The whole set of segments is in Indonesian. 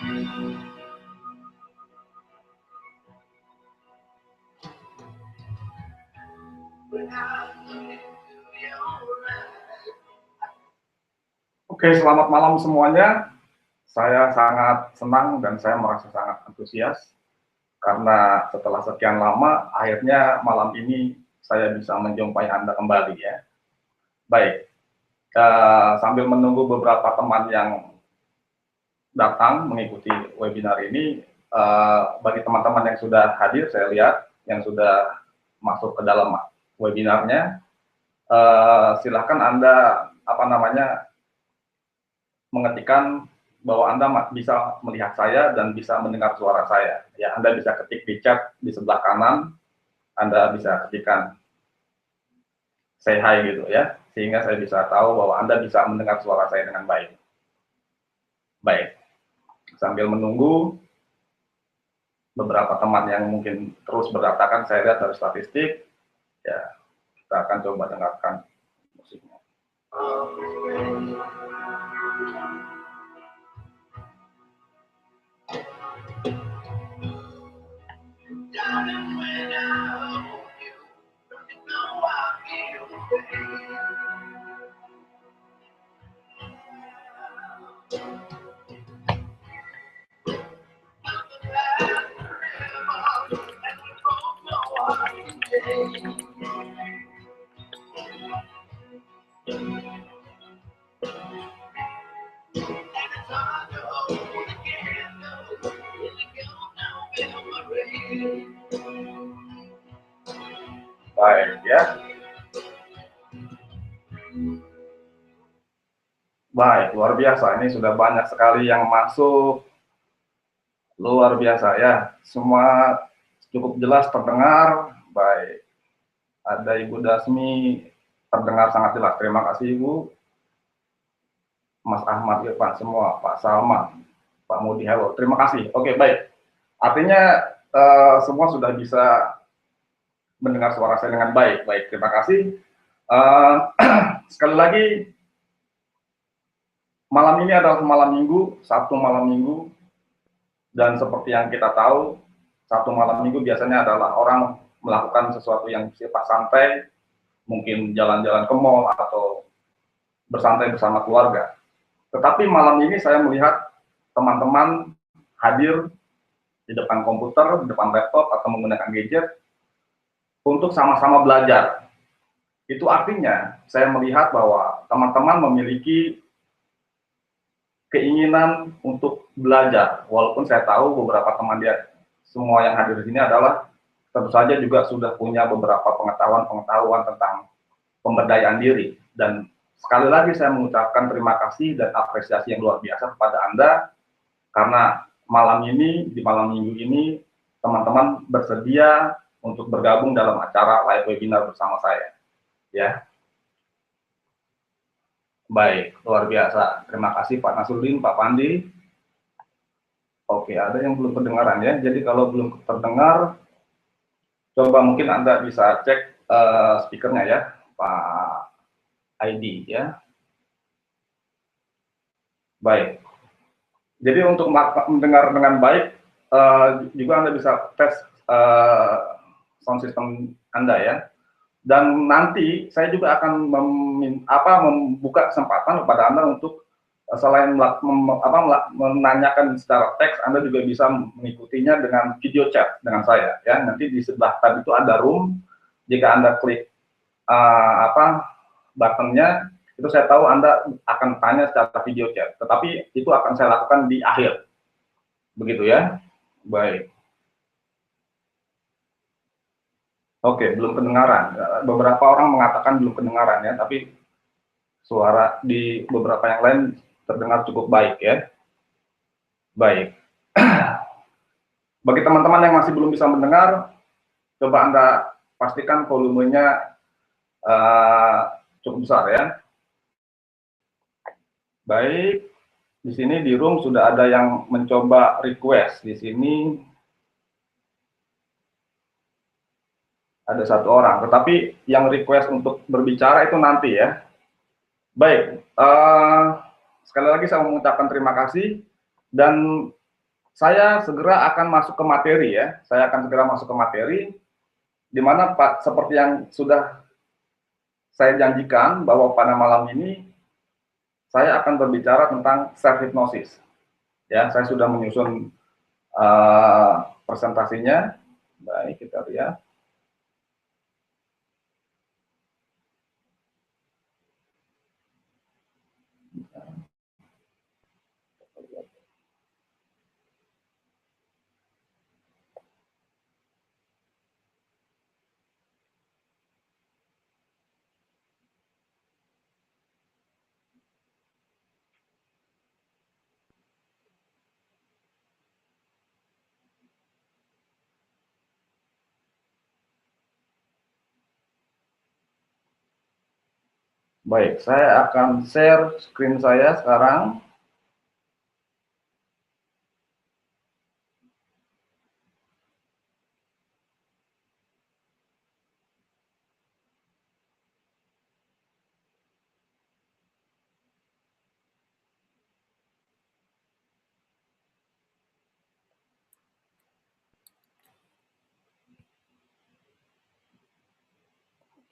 Oke, selamat malam semuanya. Saya sangat senang dan saya merasa sangat antusias karena setelah sekian lama, akhirnya malam ini saya bisa menjumpai Anda kembali ya. Baik, sambil menunggu beberapa teman yang datang mengikuti webinar ini, bagi teman-teman yang sudah hadir, saya lihat yang sudah masuk ke dalam webinarnya, silahkan Anda mengetikkan bahwa Anda bisa melihat saya dan bisa mendengar suara saya. Ya, Anda bisa ketik di chat di sebelah kanan, Anda bisa ketikkan say hi gitu ya, sehingga saya bisa tahu bahwa Anda bisa mendengar suara saya dengan baik. Baik, sambil menunggu beberapa teman yang mungkin terus berdatangan, saya lihat dari statistik, ya kita akan coba dengarkan musiknya. Baik ya. Baik, luar biasa. Ini sudah banyak sekali yang masuk. Luar biasa ya. Semua cukup jelas terdengar. Baik. Ada Ibu Dasmi terdengar sangat jelas. Terima kasih Ibu. Mas Ahmad Irfan semua, Pak Salman, Pak Mudi, halo. Terima kasih. Oke, baik. Artinya semua sudah bisa mendengar suara saya dengan baik. Baik, terima kasih. Sekali lagi, malam ini adalah malam minggu, Sabtu malam minggu, dan seperti yang kita tahu, Sabtu malam minggu biasanya adalah orang melakukan sesuatu yang sifat santai, mungkin jalan-jalan ke mall atau bersantai bersama keluarga. Tetapi malam ini saya melihat teman-teman hadir di depan komputer, di depan laptop, atau menggunakan gadget untuk sama-sama belajar. Itu artinya saya melihat bahwa teman-teman memiliki keinginan untuk belajar. Walaupun saya tahu beberapa teman dia semua yang hadir di sini adalah tentu saja juga sudah punya beberapa pengetahuan tentang pemberdayaan diri. Dan sekali lagi saya mengucapkan terima kasih dan apresiasi yang luar biasa kepada Anda karena malam ini, di malam minggu ini, teman-teman bersedia untuk bergabung dalam acara live webinar bersama saya. Ya. Baik, luar biasa. Terima kasih Pak Nasruddin, Pak Pandi. Oke, ada yang belum kedengaran ya. Jadi kalau belum terdengar, coba mungkin Anda bisa cek speakernya ya, Pak ID ya. Baik. Jadi untuk mendengar dengan baik, juga Anda bisa tes sound system Anda ya. Dan nanti saya juga akan membuka kesempatan kepada Anda untuk selain menanyakan secara teks, Anda juga bisa mengikutinya dengan video chat dengan saya ya. Nanti di sebelah tab itu ada room. Jika Anda klik buttonnya, itu saya tahu Anda akan tanya secara video chat. Tetapi itu akan saya lakukan di akhir. Begitu ya. Baik. Oke, belum kedengaran. Beberapa orang mengatakan belum kedengaran ya, tapi suara di beberapa yang lain terdengar cukup baik ya. Baik. Bagi teman-teman yang masih belum bisa mendengar, coba Anda pastikan volumenya cukup besar ya. Baik. Di sini di room sudah ada yang mencoba request. Di sini ada satu orang, tetapi yang request untuk berbicara itu nanti ya. Baik, sekali lagi saya mengucapkan terima kasih dan saya segera akan masuk ke materi ya. Saya akan segera masuk ke materi, di mana Pak, seperti yang sudah saya janjikan bahwa pada malam ini saya akan berbicara tentang self hypnosis. Ya, saya sudah menyusun presentasinya. Baik, kita lihat. Baik, saya akan share screen saya sekarang.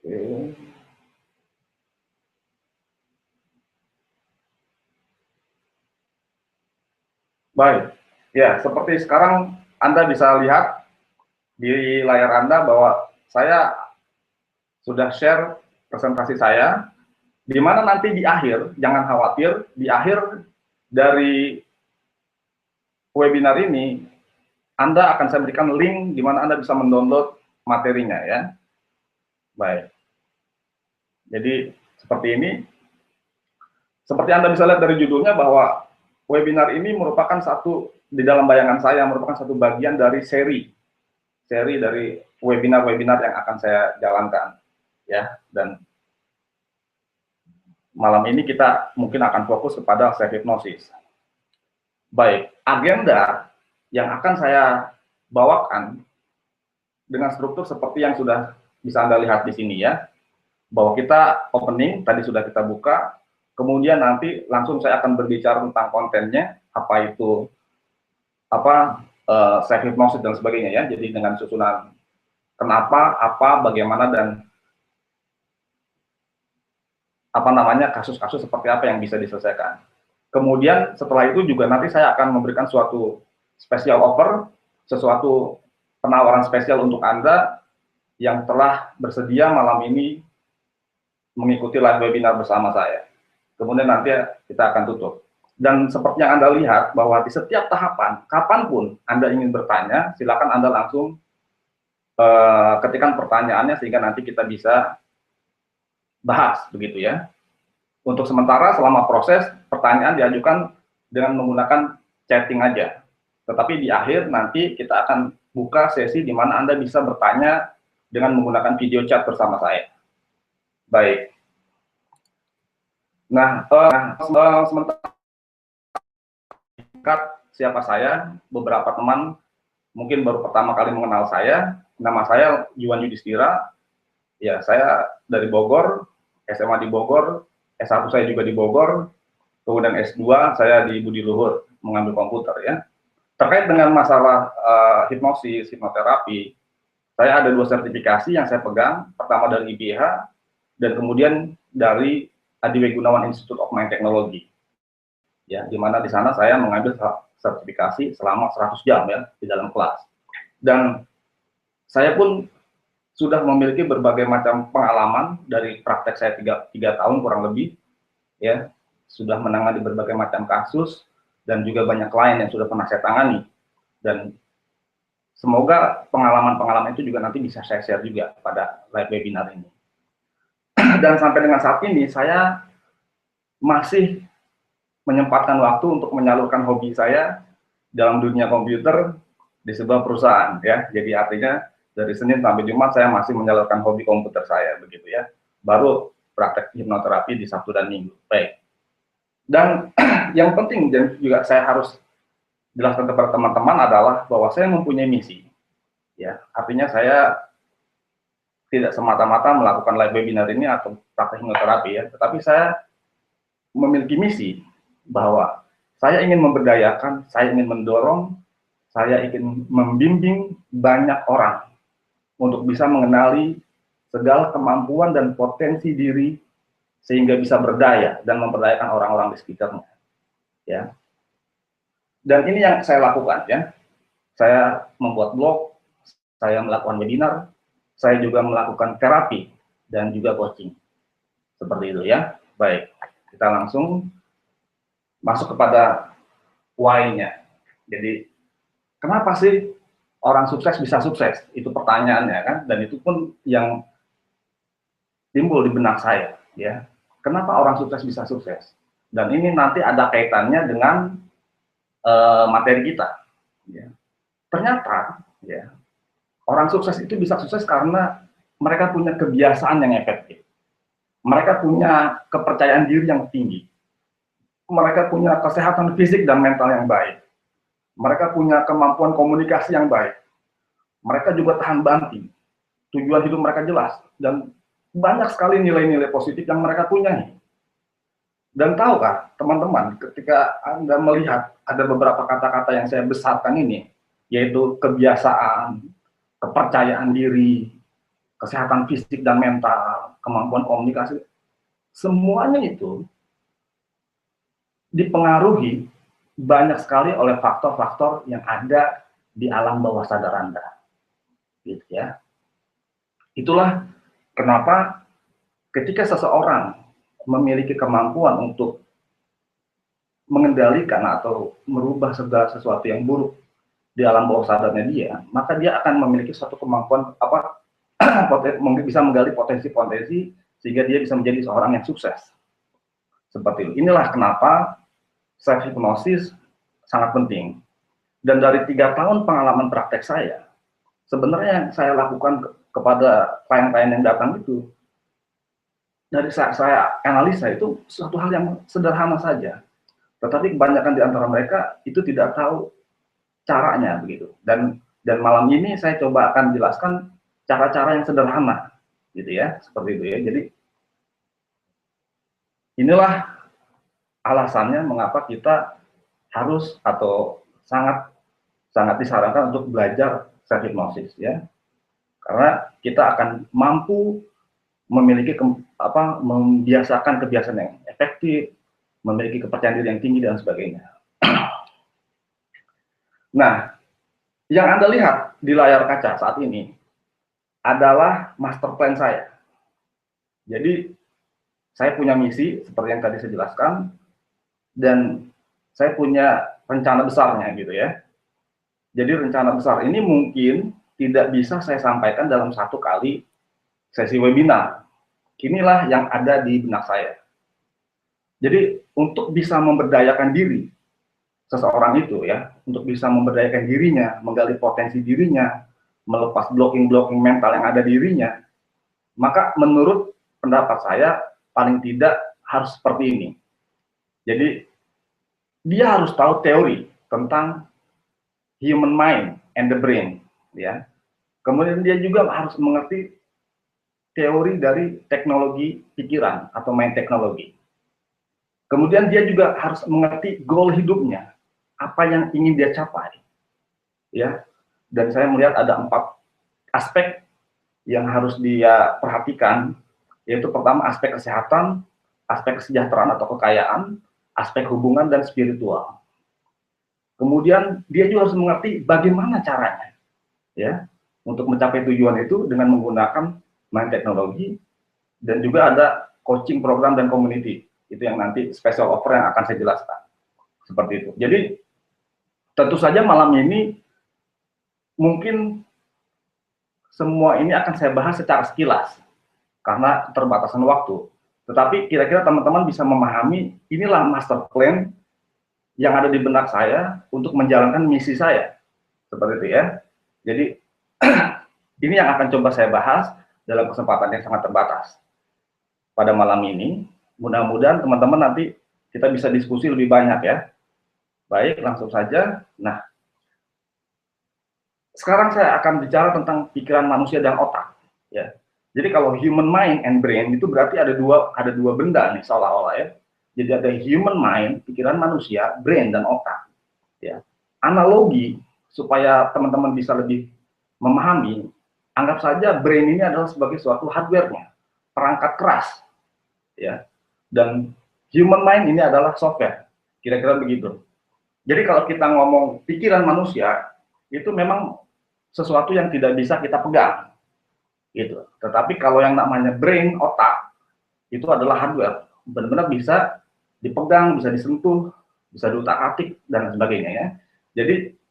Oke. Baik, ya seperti sekarang Anda bisa lihat di layar Anda bahwa saya sudah share presentasi saya, di mana nanti di akhir, jangan khawatir, di akhir dari webinar ini, Anda akan saya berikan link di mana Anda bisa mendownload materinya ya. Baik, jadi seperti ini. Seperti Anda bisa lihat dari judulnya bahwa webinar ini merupakan satu, di dalam bayangan saya, merupakan satu bagian dari seri dari webinar-webinar yang akan saya jalankan ya. Dan malam ini kita mungkin akan fokus kepada self hypnosis. Baik, agenda yang akan saya bawakan dengan struktur seperti yang sudah bisa Anda lihat di sini ya, bahwa kita opening tadi sudah kita buka, kemudian nanti langsung saya akan berbicara tentang kontennya, apa itu self hypnosis dan sebagainya ya. Jadi dengan susunan kenapa, apa, bagaimana, dan kasus-kasus seperti apa yang bisa diselesaikan. Kemudian setelah itu juga nanti saya akan memberikan suatu special offer, sesuatu penawaran spesial untuk Anda yang telah bersedia malam ini mengikuti live webinar bersama saya. Kemudian nanti kita akan tutup. Dan seperti yang Anda lihat bahwa di setiap tahapan, kapanpun Anda ingin bertanya, silakan Anda langsung ketikkan pertanyaannya sehingga nanti kita bisa bahas begitu ya. Untuk sementara selama proses pertanyaan diajukan dengan menggunakan chatting aja. Tetapi di akhir nanti kita akan buka sesi di mana Anda bisa bertanya dengan menggunakan video chat bersama saya. Baik. Nah, sementara siapa saya, beberapa teman mungkin baru pertama kali mengenal saya. Nama saya Yuwan Yudhistira. Ya, saya dari Bogor, SMA di Bogor, S1 saya juga di Bogor, kemudian S2 saya di Budi Luhur mengambil komputer ya. Terkait dengan masalah hipnosis, hipnoterapi, saya ada 2 sertifikasi yang saya pegang, pertama dari IBH dan kemudian dari Adiwe Gunawan Institute of Mind Technology. Ya, di mana di sana saya mengambil sertifikasi selama 100 jam ya di dalam kelas. Dan saya pun sudah memiliki berbagai macam pengalaman dari praktek saya 3 tahun kurang lebih ya, sudah menangani berbagai macam kasus dan juga banyak klien yang sudah pernah saya tangani. Dan semoga pengalaman-pengalaman itu juga nanti bisa saya share juga pada live webinar ini. Dan sampai dengan saat ini saya masih menyempatkan waktu untuk menyalurkan hobi saya dalam dunia komputer di sebuah perusahaan ya. Jadi artinya dari Senin sampai Jumat saya masih menyalurkan hobi komputer saya begitu ya. Baru praktek hipnoterapi di Sabtu dan Minggu. Baik. Dan yang penting dan juga saya harus jelaskan kepada teman-teman adalah bahwa saya mempunyai misi. Ya, artinya saya tidak semata-mata melakukan live webinar ini atau praktek hipnoterapi ya, tetapi saya memiliki misi bahwa saya ingin memberdayakan, saya ingin mendorong saya ingin membimbing banyak orang untuk bisa mengenali segala kemampuan dan potensi diri sehingga bisa berdaya dan memberdayakan orang-orang di sekitarnya. Ya. Dan ini yang saya lakukan, ya. Saya membuat blog, saya melakukan webinar, saya juga melakukan terapi dan juga coaching. Seperti itu, ya. Baik, kita langsung masuk kepada why-nya. Jadi, kenapa sih orang sukses bisa sukses? Itu pertanyaannya, kan? Dan itu pun yang timbul di benak saya, ya. Kenapa orang sukses bisa sukses? Dan ini nanti ada kaitannya dengan materi kita. Ya. Ternyata, ya, orang sukses itu bisa sukses karena mereka punya kebiasaan yang efektif. Mereka punya kepercayaan diri yang tinggi. Mereka punya kesehatan fisik dan mental yang baik. Mereka punya kemampuan komunikasi yang baik. Mereka juga tahan banting. Tujuan hidup mereka jelas. Dan banyak sekali nilai-nilai positif yang mereka punya. Dan tahukah, teman-teman, ketika Anda melihat ada beberapa kata-kata yang saya besarkan ini, yaitu kebiasaan, kepercayaan diri, kesehatan fisik dan mental, kemampuan komunikasi, semuanya itu dipengaruhi banyak sekali oleh faktor-faktor yang ada di alam bawah sadar Anda. Gitu, ya. Itulah kenapa ketika seseorang memiliki kemampuan untuk mengendalikan atau merubah segala sesuatu yang buruk di alam bawah sadarnya dia, maka dia akan memiliki suatu kemampuan bisa menggali potensi-potensi sehingga dia bisa menjadi seorang yang sukses. Seperti itu. Inilah kenapa self hipnosis sangat penting. Dan dari 3 tahun pengalaman praktek saya, sebenarnya yang saya lakukan kepada klien-klien yang datang itu, dari saya analisa itu suatu hal yang sederhana saja, tetapi kebanyakan di antara mereka itu tidak tahu caranya begitu. Dan malam ini saya coba akan jelaskan cara-cara yang sederhana, gitu ya, seperti itu ya. Jadi inilah alasannya mengapa kita harus atau sangat disarankan untuk belajar self hypnosis, ya, karena kita akan mampu memiliki membiasakan kebiasaan yang efektif, memiliki kepercayaan diri yang tinggi dan sebagainya. Nah, yang Anda lihat di layar kaca saat ini adalah master plan saya. Jadi, saya punya misi seperti yang tadi saya jelaskan, dan saya punya rencana besarnya gitu ya. Jadi rencana besar ini mungkin tidak bisa saya sampaikan dalam satu kali sesi webinar. Inilah yang ada di benak saya. Jadi untuk bisa memberdayakan diri seseorang itu, ya, untuk bisa memberdayakan dirinya, menggali potensi dirinya, melepas blocking-blocking mental yang ada di dirinya, maka menurut pendapat saya paling tidak harus seperti ini. Jadi dia harus tahu teori tentang human mind and the brain, ya. Kemudian dia juga harus mengerti teori dari teknologi pikiran atau mind teknologi. Kemudian dia juga harus mengerti goal hidupnya, apa yang ingin dia capai, ya. Dan saya melihat ada 4 aspek yang harus dia perhatikan, yaitu pertama aspek kesehatan, aspek kesejahteraan atau kekayaan, aspek hubungan dan spiritual. Kemudian dia juga harus mengerti bagaimana caranya, ya, untuk mencapai tujuan itu dengan menggunakan mind teknologi, dan juga ada coaching program dan community. Itu yang nanti special offer yang akan saya jelaskan. Seperti itu. Jadi tentu saja malam ini mungkin semua ini akan saya bahas secara sekilas karena keterbatasan waktu. Tetapi kira-kira teman-teman bisa memahami inilah master plan yang ada di benak saya untuk menjalankan misi saya. Seperti itu ya. Jadi ini yang akan coba saya bahas dalam kesempatan yang sangat terbatas pada malam ini. Mudah-mudahan teman-teman nanti kita bisa diskusi lebih banyak ya. Baik, langsung saja. Nah, sekarang saya akan bicara tentang pikiran manusia dan otak. Ya. Jadi kalau human mind and brain itu berarti ada dua benda nih seolah-olah ya. Jadi ada human mind, pikiran manusia, brain dan otak. Ya. Analogi supaya teman-teman bisa lebih memahami, anggap saja brain ini adalah sebagai suatu hardware-nya, perangkat keras, ya. Dan human mind ini adalah software, kira-kira begitu. Jadi kalau kita ngomong pikiran manusia, itu memang sesuatu yang tidak bisa kita pegang, gitu. Tetapi kalau yang namanya brain, otak, itu adalah hardware, benar-benar bisa dipegang, bisa disentuh, bisa diutak-atik, dan sebagainya, ya. Jadi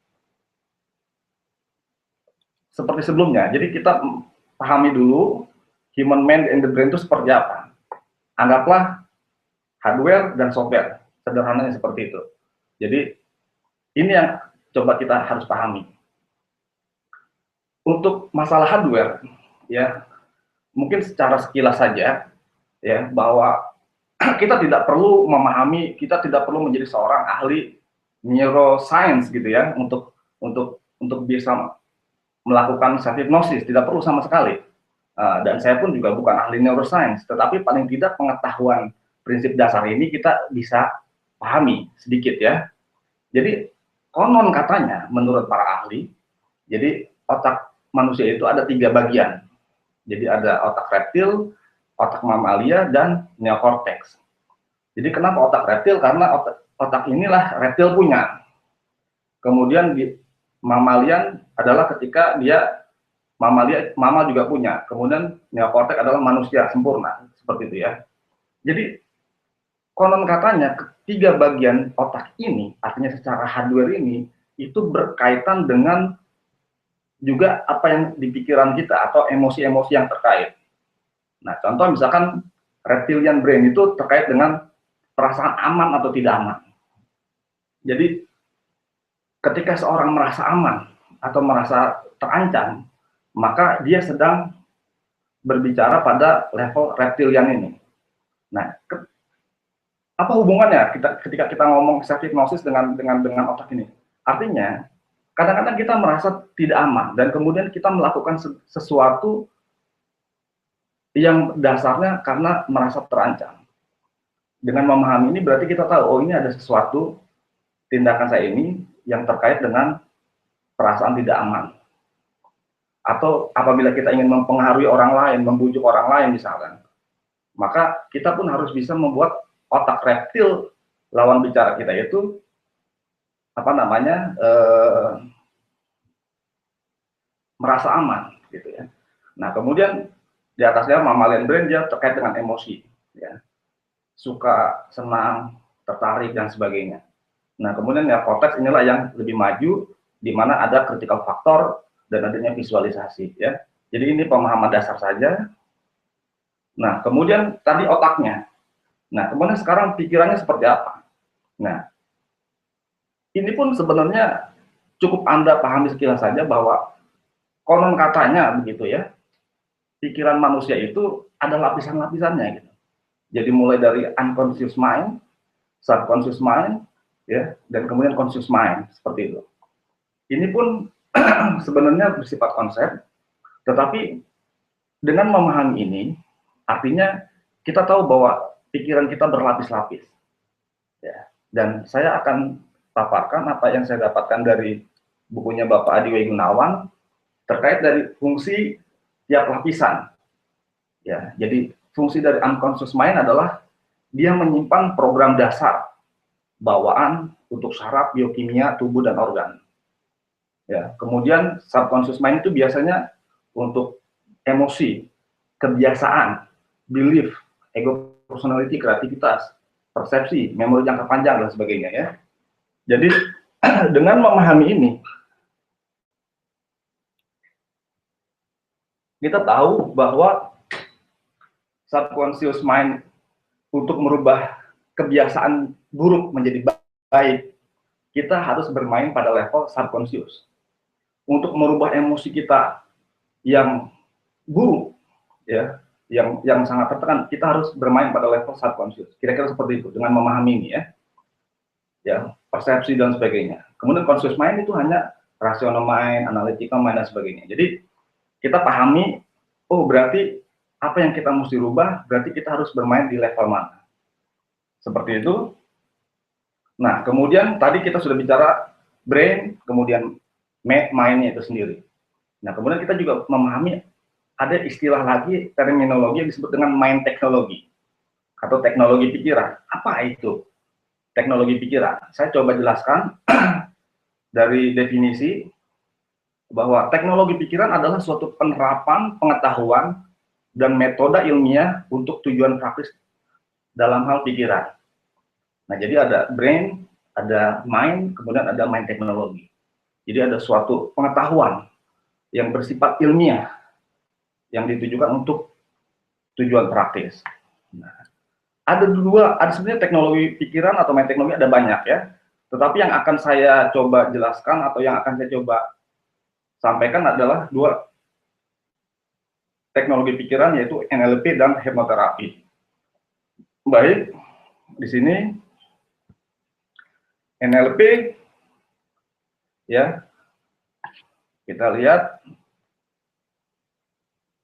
seperti sebelumnya, jadi kita pahami dulu human mind and the brain itu seperti apa. Anggaplah hardware dan software, sederhananya seperti itu. Jadi ini yang coba kita harus pahami. Untuk masalah hardware, ya mungkin secara sekilas saja, ya bahwa kita tidak perlu memahami, kita tidak perlu menjadi seorang ahli neuroscience gitu ya untuk bisa melakukan self hypnosis, tidak perlu sama sekali. Dan saya pun juga bukan ahli neuroscience, tetapi paling tidak pengetahuan prinsip dasar ini kita bisa pahami sedikit, ya. Jadi konon katanya menurut para ahli, jadi otak manusia itu ada 3 bagian. Jadi ada otak reptil, otak mamalia, dan neokortex. Jadi kenapa otak reptil? Karena otak inilah reptil punya. Kemudian di mamalian adalah ketika dia mama juga punya. Kemudian neokortex adalah manusia sempurna, seperti itu, ya. Jadi konon katanya ketiga bagian otak ini, artinya secara hardware ini, itu berkaitan dengan juga apa yang di pikiran kita atau emosi-emosi yang terkait. Nah, contoh misalkan reptilian brain itu terkait dengan perasaan aman atau tidak aman. Jadi ketika seorang merasa aman atau merasa terancam, maka dia sedang berbicara pada level reptilian ini. Nah, apa hubungannya ketika kita ngomong self hypnosis dengan otak ini? Artinya, kadang-kadang kita merasa tidak aman dan kemudian kita melakukan sesuatu yang dasarnya karena merasa terancam. Dengan memahami ini berarti kita tahu, oh ini ada sesuatu tindakan saya ini yang terkait dengan perasaan tidak aman. Atau apabila kita ingin mempengaruhi orang lain, membujuk orang lain misalkan, maka kita pun harus bisa membuat otak reptil lawan bicara kita itu merasa aman, gitu ya. Nah, kemudian di atasnya mammalian brain dia terkait dengan emosi, ya, suka, senang, tertarik dan sebagainya. Nah, kemudian neokortex inilah yang lebih maju, di mana ada critical factor dan adanya visualisasi, ya. Jadi ini pemahaman dasar saja. Nah, kemudian tadi otaknya. Nah, kemudian sekarang pikirannya seperti apa? Nah, ini pun sebenarnya cukup Anda pahami sekilas saja bahwa konon katanya begitu, ya. Pikiran manusia itu ada lapisan-lapisannya gitu. Jadi mulai dari unconscious mind, subconscious mind, ya, dan kemudian conscious mind, seperti itu. Ini pun sebenarnya bersifat konsep, tetapi dengan memahami ini, artinya kita tahu bahwa pikiran kita berlapis-lapis. Ya. Dan saya akan paparkan apa yang saya dapatkan dari bukunya Bapak Adi W. Gunawan terkait dari fungsi tiap lapisan. Ya, jadi fungsi dari unconscious mind adalah dia menyimpan program dasar bawaan untuk saraf, biokimia, tubuh dan organ. Ya, kemudian subconscious mind itu biasanya untuk emosi, kebiasaan, belief, ego personality, kreativitas, persepsi, memori jangka panjang dan sebagainya, ya. Jadi dengan memahami ini, kita tahu bahwa subconscious mind untuk merubah kebiasaan buruk menjadi baik, kita harus bermain pada level subconscious. Untuk merubah emosi kita yang buruk, ya, yang sangat tertekan, kita harus bermain pada level subconscious. Kira-kira seperti itu dengan memahami ini, ya. Ya, persepsi dan sebagainya. Kemudian conscious mind itu hanya rational mind, analytical mind dan sebagainya. Jadi kita pahami, oh berarti apa yang kita mesti rubah, berarti kita harus bermain di level mana. Seperti itu. Nah, kemudian tadi kita sudah bicara brain, kemudian mainnya itu sendiri. Nah, kemudian kita juga memahami ada istilah lagi, terminologi yang disebut dengan mind teknologi atau teknologi pikiran. Apa itu teknologi pikiran? Saya coba jelaskan dari definisi bahwa teknologi pikiran adalah suatu penerapan pengetahuan dan metode ilmiah untuk tujuan praktis dalam hal pikiran. Nah, jadi ada brain, ada mind, kemudian ada mind teknologi. Jadi ada suatu pengetahuan yang bersifat ilmiah yang ditujukan untuk tujuan praktis. Nah, ada sebenarnya teknologi pikiran atau mind teknologi ada banyak ya. Tetapi yang akan saya coba jelaskan atau yang akan saya coba sampaikan adalah dua teknologi pikiran, yaitu NLP dan hipnoterapi. Baik, di sini NLP ya, kita lihat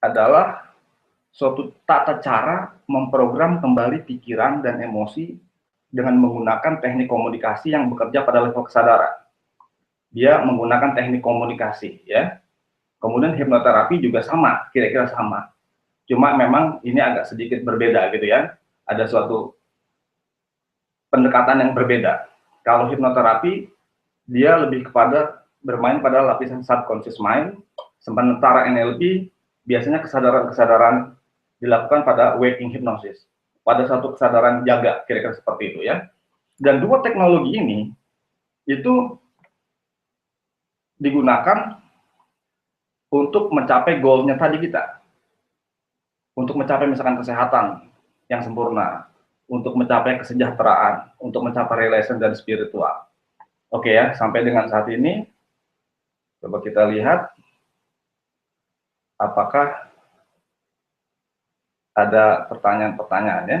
adalah suatu tata cara memprogram kembali pikiran dan emosi dengan menggunakan teknik komunikasi yang bekerja pada level kesadaran. Dia menggunakan teknik komunikasi ya. Kemudian hipnoterapi juga sama, kira-kira sama. Cuma memang ini agak sedikit berbeda gitu ya. Ada suatu pendekatan yang berbeda. Kalau hipnoterapi, dia lebih kepada bermain pada lapisan subconscious mind, sementara NLP biasanya kesadaran-kesadaran dilakukan pada waking hypnosis, pada satu kesadaran jaga, kira-kira seperti itu ya. Dan dua teknologi ini itu digunakan untuk mencapai goalnya tadi kita, untuk mencapai misalkan kesehatan yang sempurna, untuk mencapai kesejahteraan, untuk mencapai relation dan spiritual. Oke ya, sampai dengan saat ini, coba kita lihat apakah ada pertanyaan-pertanyaan ya.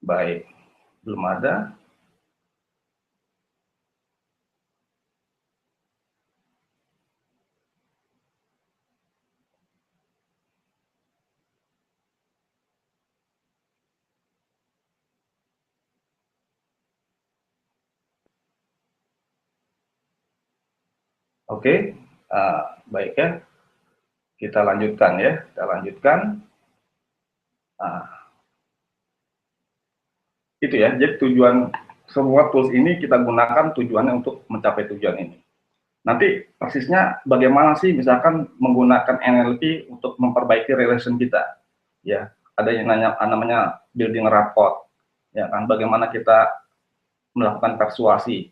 Baik, belum ada. Oke, baik ya. Kita lanjutkan ya, kita lanjutkan. Itu ya, jadi tujuan semua tools ini kita gunakan tujuannya untuk mencapai tujuan ini. Nanti persisnya bagaimana sih misalkan menggunakan NLP untuk memperbaiki relation kita. Ya, ada yang namanya building rapport. Ya kan, bagaimana kita melakukan persuasi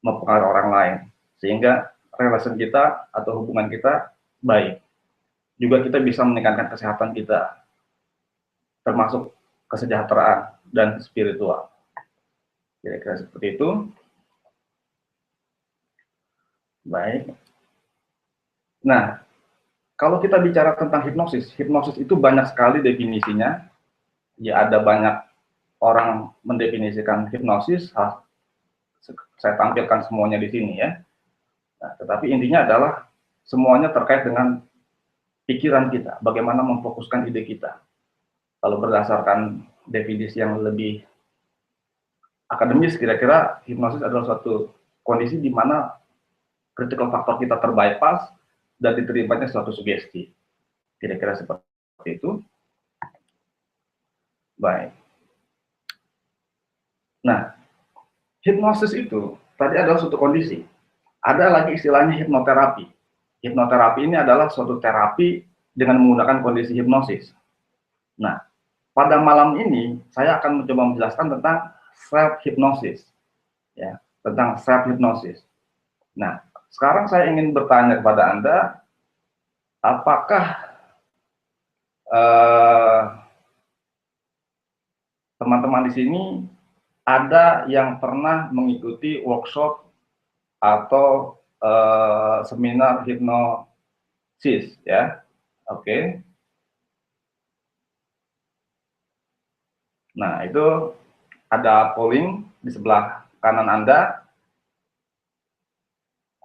mempengaruhi orang lain sehingga relation kita atau hubungan kita baik. Juga kita bisa meningkatkan kesehatan kita, termasuk kesejahteraan dan spiritual. Kira-kira seperti itu. Baik. Nah, kalau kita bicara tentang hipnosis, hipnosis itu banyak sekali definisinya. Ya, ada banyak orang mendefinisikan hipnosis. Saya tampilkan semuanya di sini ya. Nah, tetapi intinya adalah semuanya terkait dengan pikiran kita, bagaimana memfokuskan ide kita. Kalau berdasarkan definisi yang lebih akademis, kira-kira hipnosis adalah suatu kondisi di mana critical factor kita terbypass dan diterimanya suatu sugesti. Kira-kira seperti itu. Baik. Nah, hipnosis itu tadi adalah suatu kondisi. Ada lagi istilahnya hipnoterapi. Hipnoterapi ini adalah suatu terapi dengan menggunakan kondisi hipnosis. Nah, pada malam ini saya akan mencoba menjelaskan tentang self hypnosis. Ya, tentang self hypnosis. Nah, sekarang saya ingin bertanya kepada Anda, apakah teman-teman di sini ada yang pernah mengikuti workshop atau seminar hipnosis ya? Oke. Nah, itu ada polling di sebelah kanan Anda.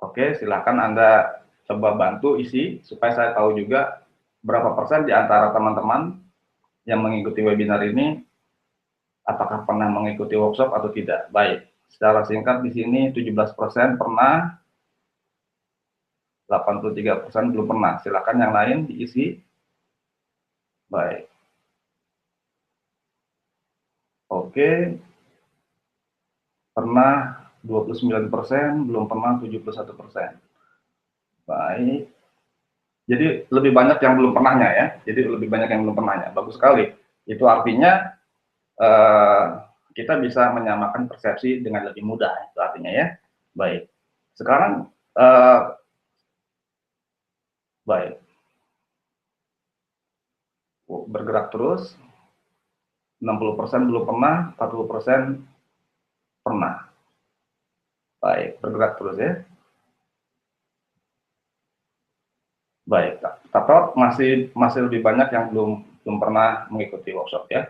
Oke, silakan Anda coba bantu isi supaya saya tahu juga berapa persen di antara teman-teman yang mengikuti webinar ini apakah pernah mengikuti workshop atau tidak. Baik. secara singkat di sini 17% pernah, 83% belum pernah. Silakan yang lain diisi. Baik. Oke. Pernah 29%, belum pernah 71%. Baik. Jadi lebih banyak yang belum pernahnya ya. Jadi lebih banyak yang belum pernahnya. Bagus sekali. Itu artinya kita bisa menyamakan persepsi dengan lebih mudah. Itu artinya ya. Baik. Sekarang baik. Bergerak terus. 60% belum pernah, 40% pernah. Baik, bergerak terus ya. Baik, tapi masih lebih banyak yang belum pernah mengikuti workshop ya.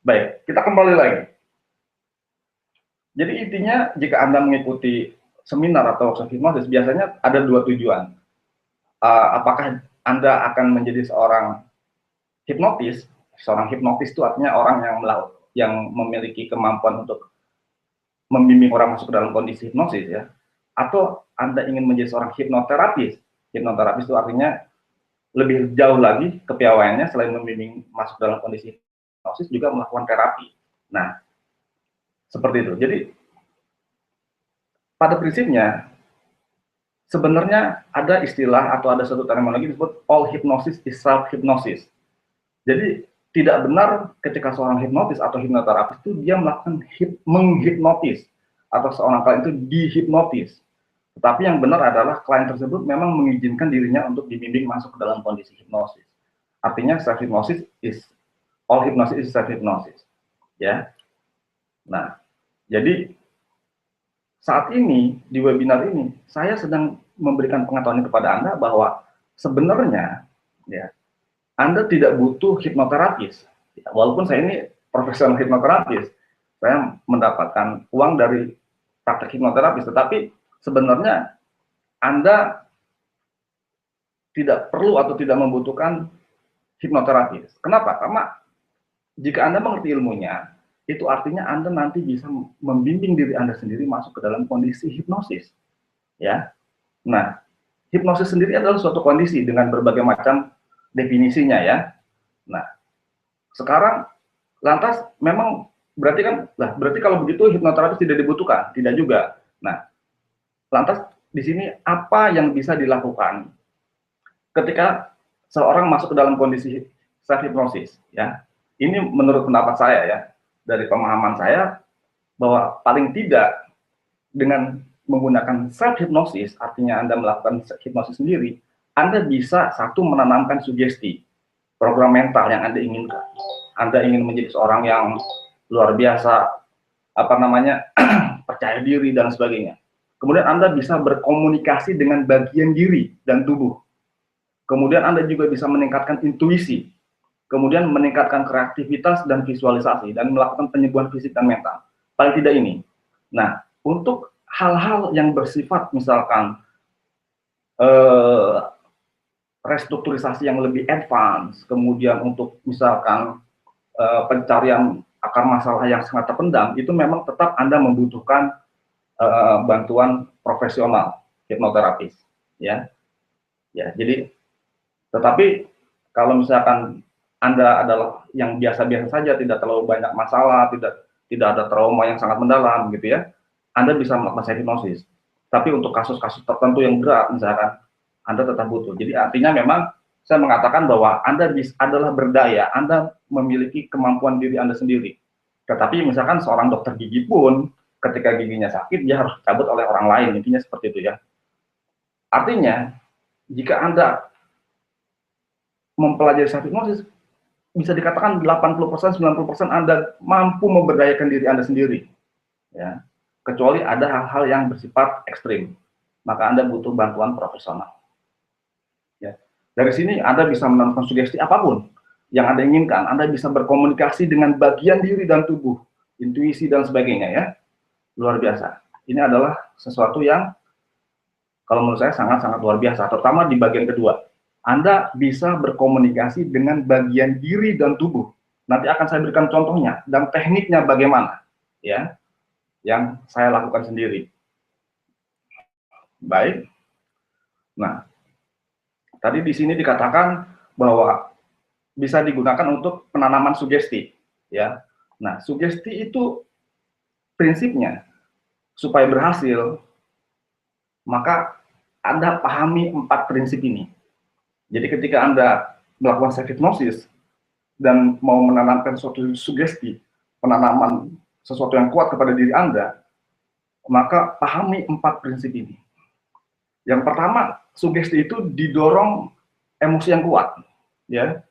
Baik, kita kembali lagi. Jadi intinya jika Anda mengikuti seminar atau workshop hipnosis biasanya ada dua tujuan. Apakah Anda akan menjadi seorang hipnotis? Seorang hipnotis itu artinya orang yang memiliki kemampuan untuk membimbing orang masuk ke dalam kondisi hipnosis ya. Atau Anda ingin menjadi seorang hipnoterapis. Hipnoterapis itu artinya lebih jauh lagi kepiawaiannya selain membimbing masuk dalam kondisi hipnosis juga melakukan terapi. Nah, seperti itu. Jadi pada prinsipnya sebenarnya ada istilah atau ada satu terminologi disebut all hypnosis is self hypnosis. Jadi tidak benar ketika seorang hipnotis atau hipnoterapis itu dia melakukan menghipnotis atau seorang klien itu dihipnotis. Tetapi yang benar adalah klien tersebut memang mengizinkan dirinya untuk dibimbing masuk ke dalam kondisi hipnosis. Artinya self hypnosis is all hypnosis is self hypnosis. Ya. Nah, jadi saat ini di webinar ini saya sedang memberikan pengetahuan kepada Anda bahwa sebenarnya ya Anda tidak butuh hipnoterapis. Ya, walaupun saya ini profesional hipnoterapis, saya mendapatkan uang dari praktek hipnoterapis, tetapi sebenarnya Anda tidak perlu atau tidak membutuhkan hipnoterapis. Kenapa? Karena jika Anda mengerti ilmunya, itu artinya Anda nanti bisa membimbing diri Anda sendiri masuk ke dalam kondisi hipnosis. Ya. Nah, hipnosis sendiri adalah suatu kondisi dengan berbagai macam definisinya ya. Nah, sekarang lantas memang berarti kalau begitu hipnoterapis tidak dibutuhkan, tidak juga. Nah, lantas di sini apa yang bisa dilakukan ketika seorang masuk ke dalam kondisi self hipnosis ya. Ini menurut pendapat saya ya, dari pemahaman saya bahwa paling tidak dengan menggunakan self hipnosis, artinya Anda melakukan hipnosis sendiri, Anda bisa satu menanamkan sugesti, program mental yang Anda inginkan. Anda ingin menjadi seorang yang luar biasa, percaya diri dan sebagainya. Kemudian Anda bisa berkomunikasi dengan bagian diri dan tubuh. Kemudian Anda juga bisa meningkatkan intuisi. Kemudian meningkatkan kreativitas dan visualisasi dan melakukan penyembuhan fisik dan mental. Paling tidak ini. Nah, untuk hal-hal yang bersifat misalkan restrukturisasi yang lebih advance, kemudian untuk misalkan pencarian akar masalah yang sangat terpendam, itu memang tetap Anda membutuhkan bantuan profesional hipnoterapis, ya. Ya, jadi tetapi kalau misalkan Anda adalah yang biasa-biasa saja, tidak terlalu banyak masalah, tidak ada trauma yang sangat mendalam gitu ya, Anda bisa melakukan hipnosis. Tapi untuk kasus-kasus tertentu yang berat misalkan Anda tetap butuh. Jadi artinya memang saya mengatakan bahwa Anda adalah berdaya, Anda memiliki kemampuan diri Anda sendiri. Tetapi misalkan seorang dokter gigi pun ketika giginya sakit dia harus cabut oleh orang lain, intinya seperti itu ya. Artinya jika Anda mempelajari self hipnosis, bisa dikatakan 80%, 90% Anda mampu memberdayakan diri Anda sendiri. Ya. Kecuali ada hal-hal yang bersifat ekstrim, maka Anda butuh bantuan profesional. Ya. Dari sini Anda bisa menentukan sugesti apapun yang Anda inginkan. Anda bisa berkomunikasi dengan bagian diri dan tubuh, intuisi dan sebagainya ya. Luar biasa. Ini adalah sesuatu yang kalau menurut saya sangat-sangat luar biasa, terutama di bagian kedua. Anda bisa berkomunikasi dengan bagian diri dan tubuh. Nanti akan saya berikan contohnya dan tekniknya bagaimana, ya. yang saya lakukan sendiri. Baik. Nah, tadi di sini dikatakan bahwa bisa digunakan untuk penanaman sugesti, ya. Nah, sugesti itu prinsipnya supaya berhasil, maka Anda pahami 4 prinsip ini. Jadi ketika Anda melakukan self hypnosis dan mau menanamkan suatu sugesti, penanaman sesuatu yang kuat kepada diri Anda, maka pahami 4 prinsip ini. Yang pertama, sugesti itu didorong emosi yang kuat, ya.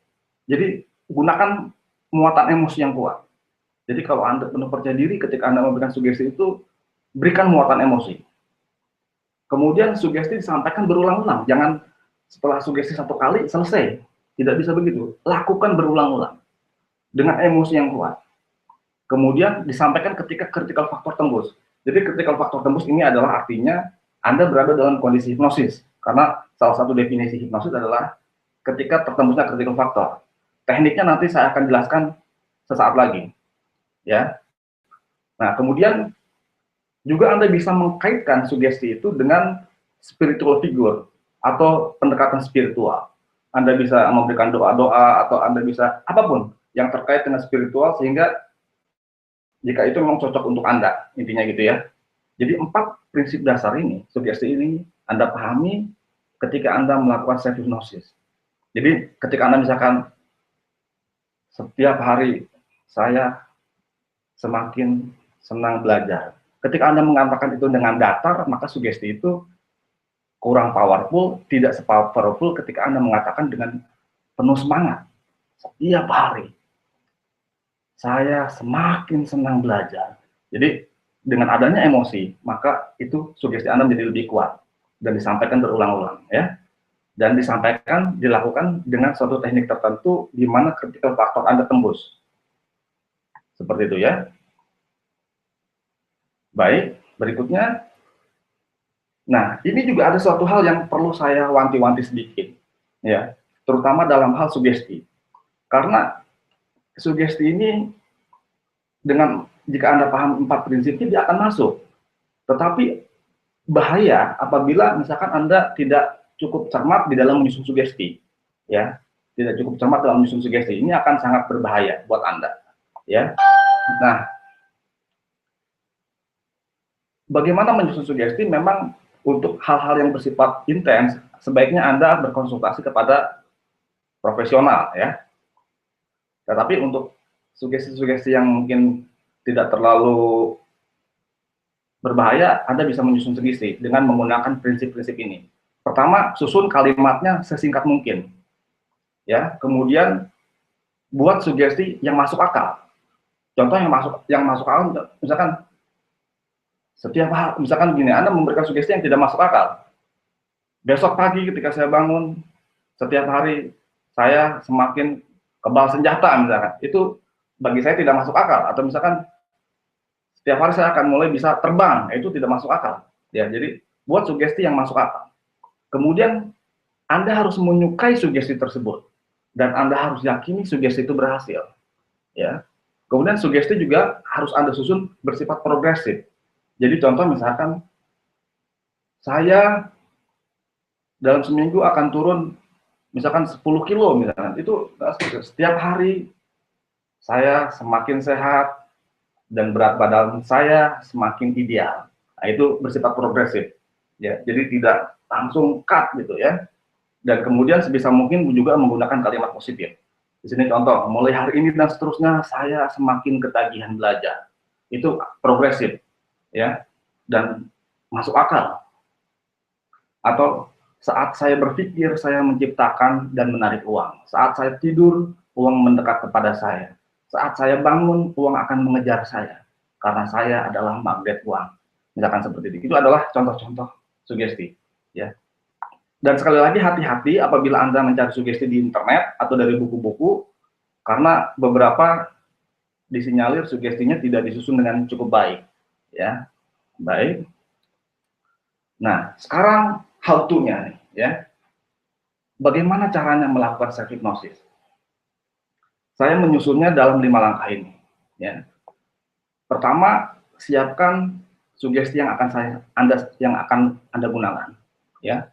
Jadi gunakan muatan emosi yang kuat. Jadi kalau Anda penuh percaya diri ketika Anda memberikan sugesti itu, berikan muatan emosi. Kemudian sugesti disampaikan berulang-ulang, jangan setelah sugesti 1 kali selesai. Tidak bisa begitu. Lakukan berulang-ulang dengan emosi yang kuat. Kemudian disampaikan ketika critical factor tembus. Jadi critical factor tembus ini adalah artinya Anda berada dalam kondisi hipnosis. Karena salah satu definisi hipnosis adalah ketika tertembusnya critical factor. Tekniknya nanti saya akan jelaskan sesaat lagi. Ya. Nah, kemudian juga Anda bisa mengkaitkan sugesti itu dengan spiritual figure atau pendekatan spiritual. Anda bisa memberikan doa-doa atau Anda bisa apapun yang terkait dengan spiritual sehingga jika itu memang cocok untuk Anda, intinya gitu ya. Jadi 4 prinsip dasar ini, sugesti ini Anda pahami ketika Anda melakukan self hypnosis. Jadi ketika Anda misalkan setiap hari saya semakin senang belajar. Ketika Anda mengatakan itu dengan datar, maka sugesti itu kurang powerful, tidak se-powerful ketika Anda mengatakan dengan penuh semangat. Setiap hari saya semakin senang belajar. Jadi dengan adanya emosi, maka itu sugesti Anda menjadi lebih kuat dan disampaikan berulang-ulang, ya. Dan disampaikan, dilakukan dengan suatu teknik tertentu di mana critical factor Anda tembus. Seperti itu ya. Baik, berikutnya. Nah, ini juga ada suatu hal yang perlu saya wanti-wanti sedikit, ya, terutama dalam hal sugesti. Karena sugesti ini dengan jika Anda paham 4 prinsipnya dia akan masuk. Tetapi bahaya apabila misalkan Anda tidak cukup cermat di dalam menyusun sugesti, ya, tidak cukup cermat dalam menyusun sugesti. Ini akan sangat berbahaya buat Anda, ya. Nah, bagaimana menyusun sugesti memang untuk hal-hal yang bersifat intens, sebaiknya Anda berkonsultasi kepada profesional, ya. Tetapi untuk sugesti-sugesti yang mungkin tidak terlalu berbahaya, Anda bisa menyusun sugesti dengan menggunakan prinsip-prinsip ini. Pertama, susun kalimatnya sesingkat mungkin. Ya, kemudian buat sugesti yang masuk akal. Contoh yang masuk akal misalkan setiap hari, misalkan gini, Anda memberikan sugesti yang tidak masuk akal. Besok pagi ketika saya bangun, setiap hari saya semakin kebal senjata misalkan. Itu bagi saya tidak masuk akal. Atau misalkan setiap hari saya akan mulai bisa terbang, itu tidak masuk akal. Ya, jadi buat sugesti yang masuk akal. Kemudian Anda harus menyukai sugesti tersebut dan Anda harus yakini sugesti itu berhasil. Ya. Kemudian sugesti juga harus Anda susun bersifat progresif. Jadi contoh misalkan saya dalam seminggu akan turun misalkan 10 kilo misalkan, itu setiap hari saya semakin sehat dan berat badan saya semakin ideal. Nah, itu bersifat progresif. Ya, jadi tidak langsung cut gitu ya. Dan kemudian sebisa mungkin juga menggunakan kalimat positif. Di sini contoh, mulai hari ini dan seterusnya saya semakin ketagihan belajar. Itu progresif, ya, dan masuk akal. Atau saat saya berpikir, saya menciptakan dan menarik uang. Saat saya tidur, uang mendekat kepada saya. Saat saya bangun, uang akan mengejar saya. Karena saya adalah magnet uang. Misalkan seperti itu. Itu adalah contoh-contoh sugesti, ya. Dan sekali lagi hati-hati apabila Anda mencari sugesti di internet atau dari buku-buku, karena beberapa disinyalir sugestinya tidak disusun dengan cukup baik. Ya, baik. Nah, sekarang how to-nya nih, ya. Bagaimana caranya melakukan self hypnosis? Saya menyusunnya dalam 5 langkah ini. Ya. Pertama, siapkan sugesti yang akan Anda gunakan, ya.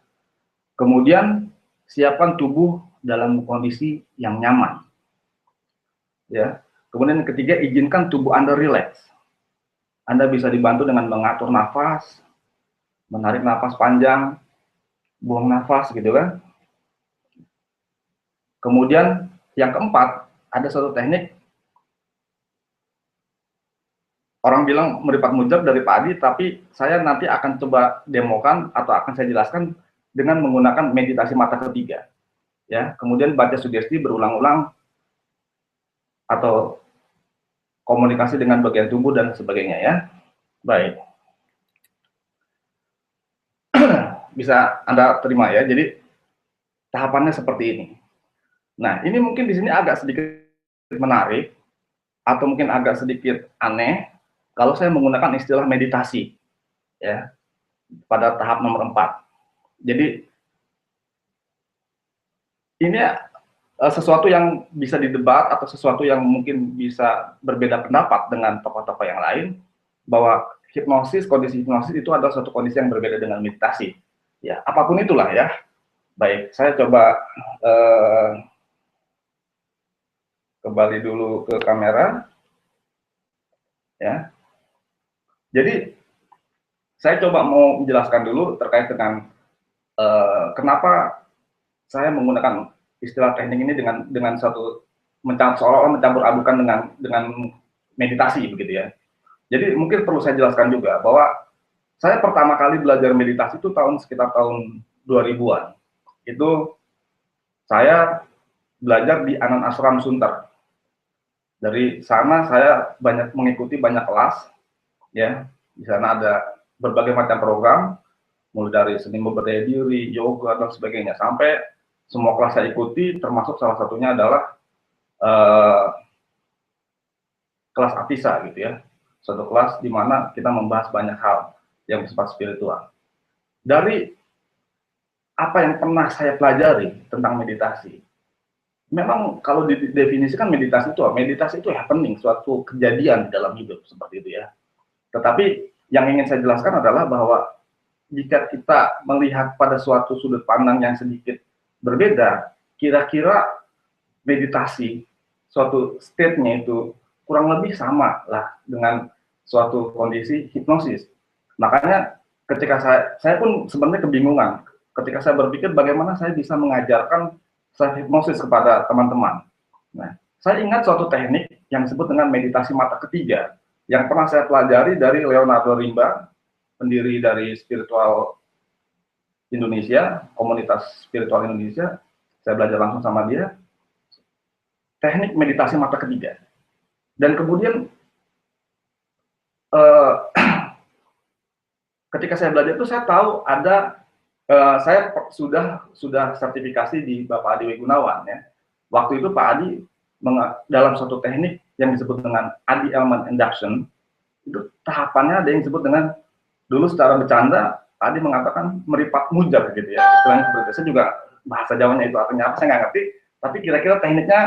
Kemudian siapkan tubuh dalam kondisi yang nyaman, ya. Kemudian yang ketiga, izinkan tubuh Anda rileks. Anda bisa dibantu dengan mengatur nafas, menarik nafas panjang, buang nafas gitu kan. Kemudian yang keempat, ada satu teknik, orang bilang meripat mujab dari Pak Adi, tapi saya nanti akan coba demokan atau akan saya jelaskan dengan menggunakan meditasi mata ketiga. Ya, kemudian baca sugesti berulang-ulang atau komunikasi dengan bagian tubuh dan sebagainya ya. Baik. Bisa Anda terima ya. Jadi tahapannya seperti ini. Nah, ini mungkin di sini agak sedikit menarik atau mungkin agak sedikit aneh kalau saya menggunakan istilah meditasi ya pada tahap nomor 4. Jadi ini sesuatu yang bisa didebat atau sesuatu yang mungkin bisa berbeda pendapat dengan tokoh-tokoh yang lain, bahwa hipnosis, kondisi hipnosis itu adalah suatu kondisi yang berbeda dengan meditasi. Ya, apapun itulah ya. Baik, saya coba kembali dulu ke kamera. Ya. Jadi saya coba mau menjelaskan dulu terkait dengan kenapa saya menggunakan istilah teknik ini dengan satu seolah-olah mencampur adukan dengan meditasi begitu ya. Jadi mungkin perlu saya jelaskan juga bahwa saya pertama kali belajar meditasi itu sekitar tahun 2000-an. Itu saya belajar di Anand Ashram Sunter. Dari sana saya mengikuti banyak kelas, ya. Di sana ada berbagai macam program, mulai dari seni berdaya diri, yoga dan sebagainya, sampai semua kelas saya ikuti, termasuk salah satunya adalah kelas Atisa gitu ya. Suatu kelas di mana kita membahas banyak hal yang bersifat spiritual. Dari apa yang pernah saya pelajari tentang meditasi, memang kalau didefinisikan meditasi itu happening, suatu kejadian di dalam hidup seperti itu ya. Tetapi yang ingin saya jelaskan adalah bahwa jika kita melihat pada suatu sudut pandang yang sedikit berbeda, kira-kira meditasi, suatu state-nya itu kurang lebih sama lah dengan suatu kondisi hipnosis. Makanya ketika saya pun sebenarnya kebingungan ketika saya berpikir bagaimana saya bisa mengajarkan self-hipnosis kepada teman-teman. Nah, saya ingat suatu teknik yang disebut dengan meditasi mata ketiga, yang pernah saya pelajari dari Leonardo Rimba, pendiri dari Spiritual Indonesia, komunitas spiritual Indonesia. Saya belajar langsung sama dia, teknik meditasi mata ketiga. Dan kemudian, ketika saya belajar itu saya tahu ada saya sudah sertifikasi di Bapak Adi Gunawan ya. Waktu itu Pak Adi dalam suatu teknik yang disebut dengan Adi Element Induction, itu tahapannya ada yang disebut dengan, dulu secara bercanda Pak Adi mengatakan meripat mujab gitu ya. Istilahnya seperti itu. Saya juga bahasa Jawanya itu artinya apa saya nggak ngerti, tapi kira-kira tekniknya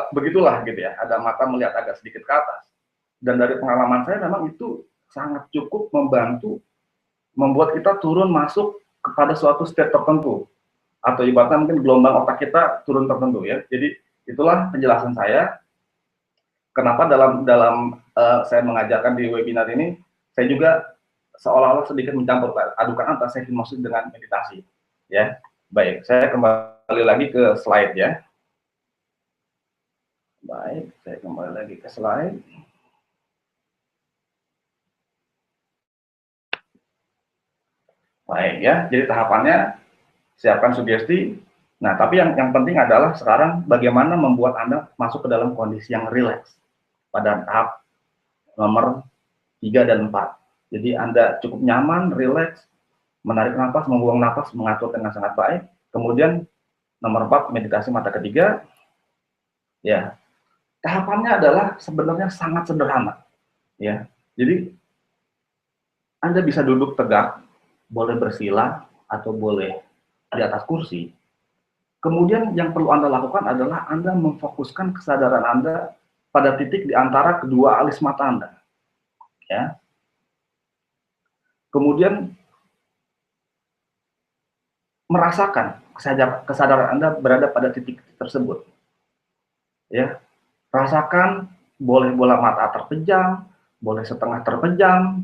begitulah gitu ya. Ada mata melihat agak sedikit ke atas. Dan dari pengalaman saya memang itu sangat cukup membantu membuat kita turun masuk kepada suatu state tertentu, atau ibaratnya mungkin gelombang otak kita turun tertentu ya. Jadi itulah penjelasan saya kenapa dalam saya mengajarkan di webinar ini, saya juga seolah-olah sedikit mencampur adukan antara hipnosis dengan meditasi ya. Baik, saya kembali lagi ke slide ya. Baik, saya kembali lagi ke slide. Baik ya, jadi tahapannya siapkan sugesti. Nah, tapi yang penting adalah sekarang bagaimana membuat Anda masuk ke dalam kondisi yang rileks pada tahap nomor 3 dan 4. Jadi Anda cukup nyaman, rileks, menarik nafas, membuang nafas, mengatur dengan sangat baik. Kemudian nomor 4, meditasi mata ketiga. Ya, tahapannya adalah sebenarnya sangat sederhana. Ya, jadi Anda bisa duduk tegak, boleh bersila atau boleh di atas kursi. Kemudian yang perlu Anda lakukan adalah Anda memfokuskan kesadaran Anda pada titik di antara kedua alis mata Anda. ya. Kemudian merasakan kesadaran Anda berada pada titik tersebut, ya. Rasakan, boleh bola mata terpejam, boleh setengah terpejam,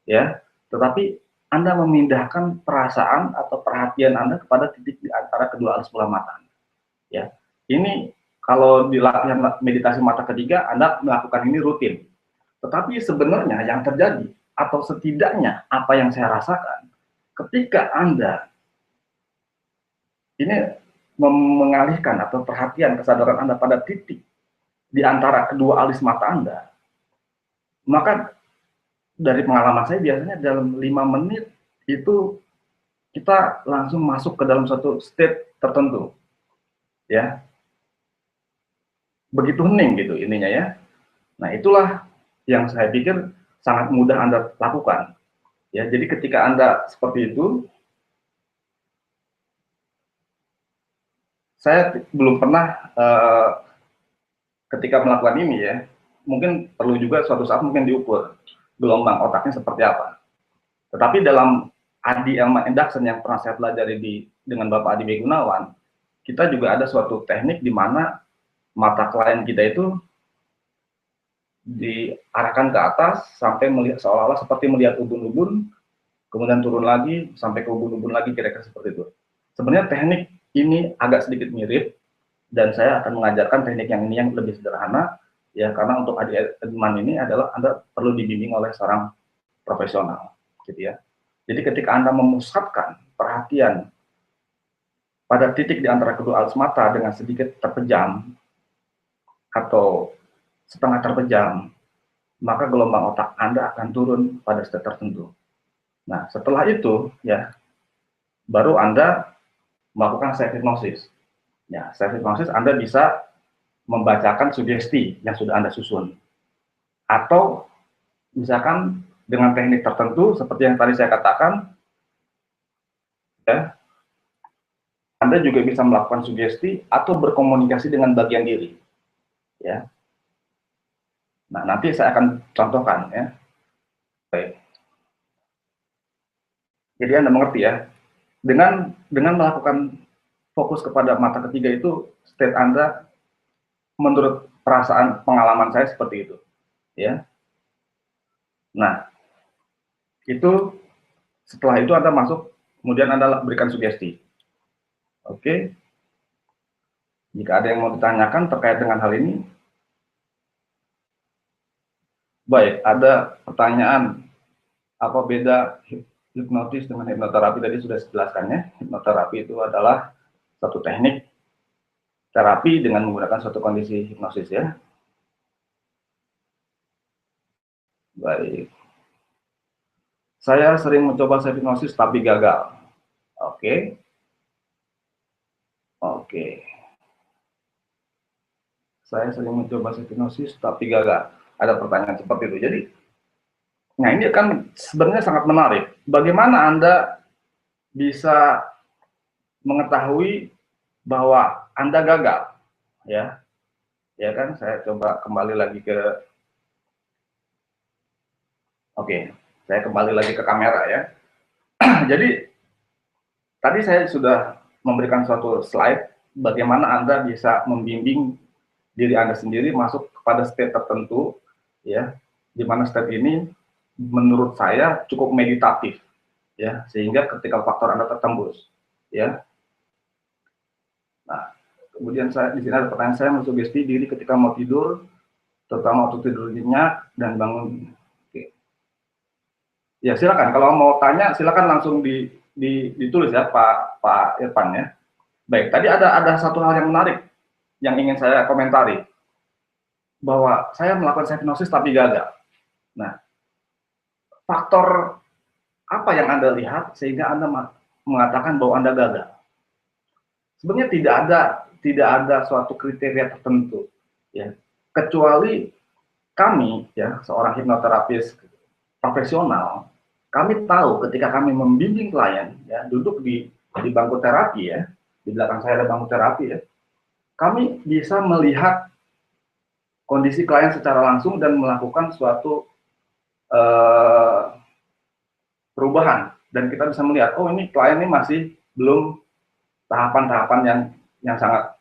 ya. Tetapi Anda memindahkan perasaan atau perhatian Anda kepada titik di antara kedua alis bola mata, ya. Ini kalau di latihan meditasi mata ketiga Anda melakukan ini rutin. Tetapi sebenarnya yang terjadi atau setidaknya apa yang saya rasakan ketika Anda ini mengalihkan atau perhatian kesadaran Anda pada titik di antara kedua alis mata Anda, maka dari pengalaman saya biasanya dalam 5 menit itu kita langsung masuk ke dalam suatu state tertentu, ya. Begitu hening gitu ininya ya. Nah, itulah yang saya pikir sangat mudah Anda lakukan. Ya, jadi ketika Anda seperti itu, saya belum pernah ketika melakukan ini ya, mungkin perlu juga suatu saat mungkin diukur gelombang otaknya seperti apa. Tetapi dalam Adi Elman Induction yang pernah saya pelajari dengan Bapak Adi B. Gunawan, kita juga ada suatu teknik di mana mata klien kita itu diarahkan ke atas sampai melihat seolah-olah seperti melihat ubun-ubun, kemudian turun lagi sampai ke ubun-ubun lagi, kira-kira seperti itu. Sebenarnya teknik ini agak sedikit mirip, dan saya akan mengajarkan teknik yang ini yang lebih sederhana, ya, karena untuk Adi Elman ini adalah Anda perlu dibimbing oleh seorang profesional, gitu ya. Jadi ketika Anda memusatkan perhatian pada titik di antara kedua alis mata dengan sedikit terpejam atau setengah terpejam, maka gelombang otak Anda akan turun pada state tertentu. Nah, setelah itu, ya, baru Anda melakukan self hypnosis. Ya, self hypnosis Anda bisa membacakan sugesti yang sudah Anda susun. Atau misalkan dengan teknik tertentu seperti yang tadi saya katakan, ya, Anda juga bisa melakukan sugesti atau berkomunikasi dengan bagian diri. Ya. Nah, nanti saya akan contohkan ya. Baik. Jadi Anda mengerti ya. Dengan melakukan fokus kepada mata ketiga itu, state Anda menurut perasaan pengalaman saya seperti itu, ya. Nah, itu setelah itu Anda masuk, kemudian Anda berikan sugesti. Oke. Jika ada yang mau ditanyakan terkait dengan hal ini, baik, ada pertanyaan apa beda hipnotis dengan hipnoterapi? Tadi sudah dijelaskan ya. Hipnoterapi itu adalah satu teknik terapi dengan menggunakan suatu kondisi hipnosis ya. Baik. Saya sering mencoba self hipnosis tapi gagal. Oke. Oke. Saya sering mencoba self hipnosis tapi gagal. Ada pertanyaan seperti itu. Jadi, nah ini kan sebenarnya sangat menarik. Bagaimana Anda bisa mengetahui bahwa Anda gagal? Ya. Ya kan, saya coba kembali lagi ke Oke, saya kembali lagi ke kamera ya. Jadi tadi saya sudah memberikan suatu slide bagaimana Anda bisa membimbing diri Anda sendiri masuk kepada state tertentu, ya, di mana state ini menurut saya cukup meditatif, ya, sehingga ketika faktor Anda tertembus, ya. Nah, kemudian di sini ada pertanyaan, saya mensugesti diri ketika mau tidur, terutama waktu tidur nyenyak dan bangun. Ya, silakan. Kalau mau tanya, silakan langsung ditulis ya, Pak Irfan ya. Baik, tadi ada satu hal yang menarik yang ingin saya komentari, bahwa saya melakukan hipnosis tapi gagal. Nah, faktor apa yang Anda lihat sehingga Anda mengatakan bahwa Anda gagal? Sebenarnya tidak ada suatu kriteria tertentu, ya. Kecuali kami, ya, seorang hipnoterapis profesional, kami tahu ketika kami membimbing klien, ya, duduk di bangku terapi ya, di belakang saya ada bangku terapi ya, kami bisa melihat kondisi klien secara langsung dan melakukan suatu eh, perubahan, dan kita bisa melihat, oh ini klien ini masih belum tahapan-tahapan yang sangat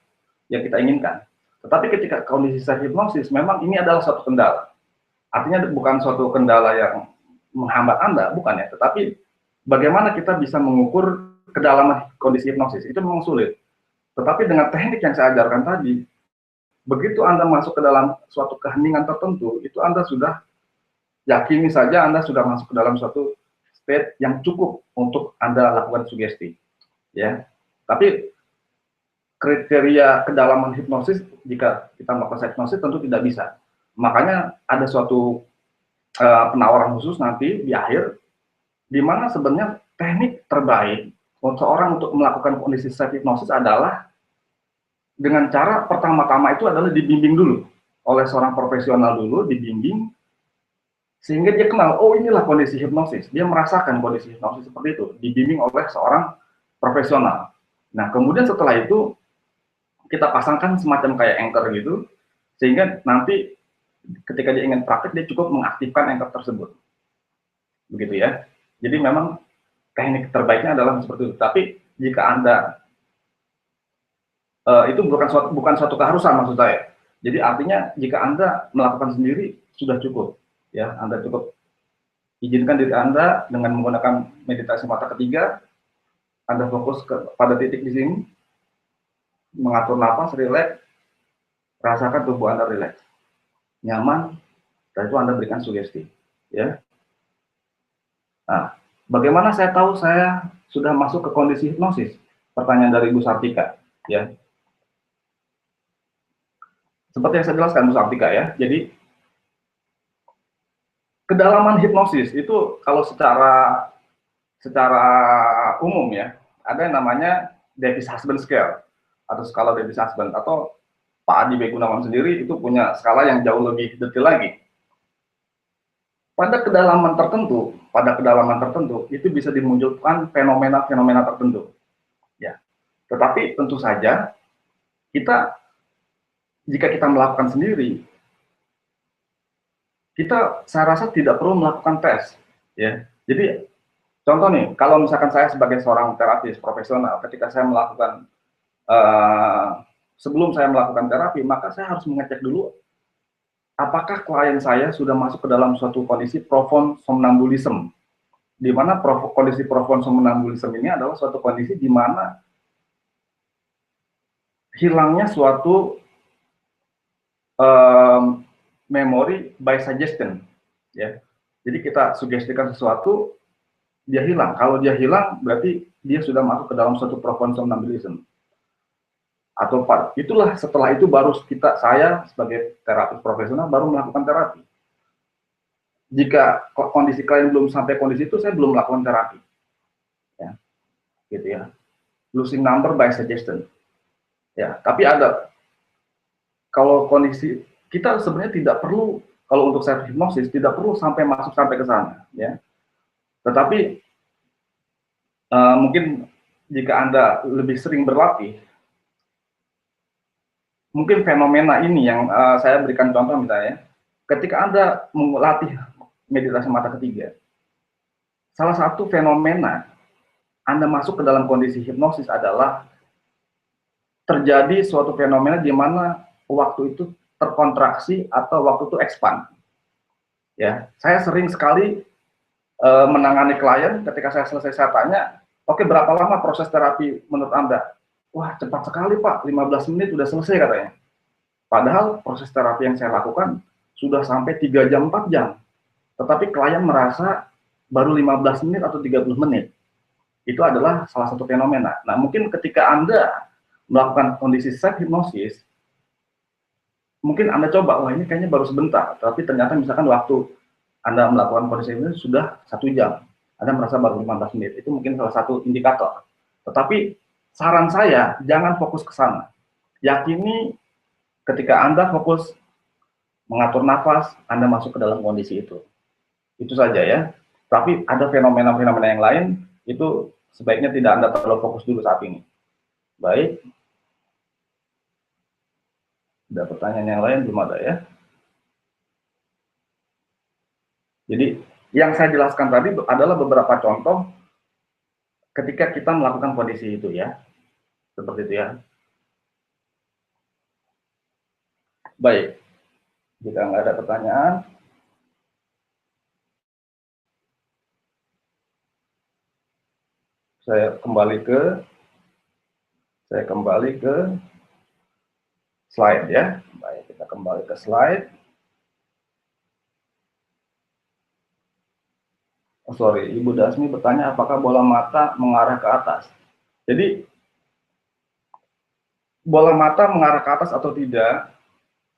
yang kita inginkan. Tetapi ketika kondisi self hipnosis, memang ini adalah suatu kendala. Artinya bukan suatu kendala yang menghambat Anda, bukan ya, tetapi bagaimana kita bisa mengukur kedalaman kondisi hipnosis, itu memang sulit. Tetapi dengan teknik yang saya ajarkan tadi, begitu Anda masuk ke dalam suatu keheningan tertentu, itu Anda sudah yakini saja Anda sudah masuk ke dalam suatu state yang cukup untuk Anda lakukan sugesti. Ya, tapi kriteria kedalaman hipnosis jika kita melakukan hipnosis tentu tidak bisa. Makanya ada suatu penawaran khusus nanti di akhir, di mana sebenarnya teknik terbaik untuk seorang untuk melakukan kondisi self hipnosis adalah dengan cara pertama-tama itu adalah dibimbing dulu oleh seorang profesional dulu, dibimbing sehingga dia kenal, oh inilah kondisi hipnosis, dia merasakan kondisi hipnosis seperti itu, dibimbing oleh seorang profesional. Nah kemudian setelah itu kita pasangkan semacam kayak anchor gitu, sehingga nanti ketika dia ingin praktek dia cukup mengaktifkan anchor tersebut, begitu ya. Jadi memang teknik terbaiknya adalah seperti itu. Tapi jika Anda itu bukan suatu keharusan maksud saya. Jadi artinya jika Anda melakukan sendiri sudah cukup, ya. Anda cukup izinkan diri Anda dengan menggunakan meditasi mata ketiga. Anda fokus pada titik di sini, mengatur nafas, rileks, rasakan tubuh Anda rileks, nyaman. Setelah itu Anda berikan sugesti, ya. Nah, bagaimana saya tahu saya sudah masuk ke kondisi hipnosis? Pertanyaan dari Bu Sartika, ya. Seperti yang saya jelaskan Bu Sartika ya. Jadi kedalaman hipnosis itu kalau secara umum ya, ada yang namanya Davis Husband Scale atau skala Davis Husband, atau Pak Adi B. Gunawan sendiri itu punya skala yang jauh lebih detail lagi. Pada kedalaman tertentu itu bisa dimunculkan fenomena-fenomena tertentu. Ya. Tetapi tentu saja jika kita melakukan sendiri, saya rasa tidak perlu melakukan tes, ya. Jadi contoh nih, kalau misalkan saya sebagai seorang terapis profesional, ketika saya melakukan sebelum saya melakukan terapi, maka saya harus mengecek dulu apakah klien saya sudah masuk ke dalam suatu kondisi profound somnambulism, di mana kondisi profound somnambulism ini adalah suatu kondisi di mana hilangnya suatu memori by suggestion, ya. Jadi kita sugestikan sesuatu, dia hilang. Kalau dia hilang, berarti dia sudah masuk ke dalam suatu profound somnambulism. Atau itulah setelah itu baru saya sebagai terapis profesional baru melakukan terapi. Jika kondisi klien belum sampai kondisi itu, saya belum melakukan terapi, ya, gitu ya. Losing number by suggestion, ya. Tapi kalau kondisi kita sebenarnya tidak perlu, kalau untuk self hipnosis tidak perlu sampai ke sana, ya. Tetapi mungkin jika Anda lebih sering berlatih, mungkin fenomena ini yang saya berikan contoh misalnya, ketika Anda melatih meditasi mata ketiga, salah satu fenomena Anda masuk ke dalam kondisi hipnosis adalah terjadi suatu fenomena di mana waktu itu terkontraksi atau waktu itu expand. Ya, saya sering sekali menangani klien, ketika saya selesai saya tanya, oke, berapa lama proses terapi menurut Anda? Wah, cepat sekali Pak, 15 menit sudah selesai katanya. Padahal proses terapi yang saya lakukan sudah sampai 3 jam, 4 jam. Tetapi klien merasa baru 15 menit atau 30 menit. Itu adalah salah satu fenomena. Nah, mungkin ketika Anda melakukan kondisi self hipnosis, mungkin Anda coba, wah ini kayaknya baru sebentar. Tapi ternyata misalkan waktu Anda melakukan kondisi ini sudah 1 jam. Anda merasa baru 15 menit. Itu mungkin salah satu indikator. Tetapi saran saya, jangan fokus ke sana. Yakini ketika Anda fokus mengatur nafas, Anda masuk ke dalam kondisi itu. Itu saja ya. Tapi ada fenomena-fenomena yang lain, itu sebaiknya tidak Anda terlalu fokus dulu saat ini. Baik. Ada pertanyaan yang lain? Belum ada ya. Jadi yang saya jelaskan tadi adalah beberapa contoh ketika kita melakukan kondisi itu ya, seperti itu ya. Baik, jika nggak ada pertanyaan, saya kembali ke slide ya. Baik, kita kembali ke slide. Oh, sorry, Ibu Dasmi bertanya apakah bola mata mengarah ke atas. Jadi bola mata mengarah ke atas atau tidak,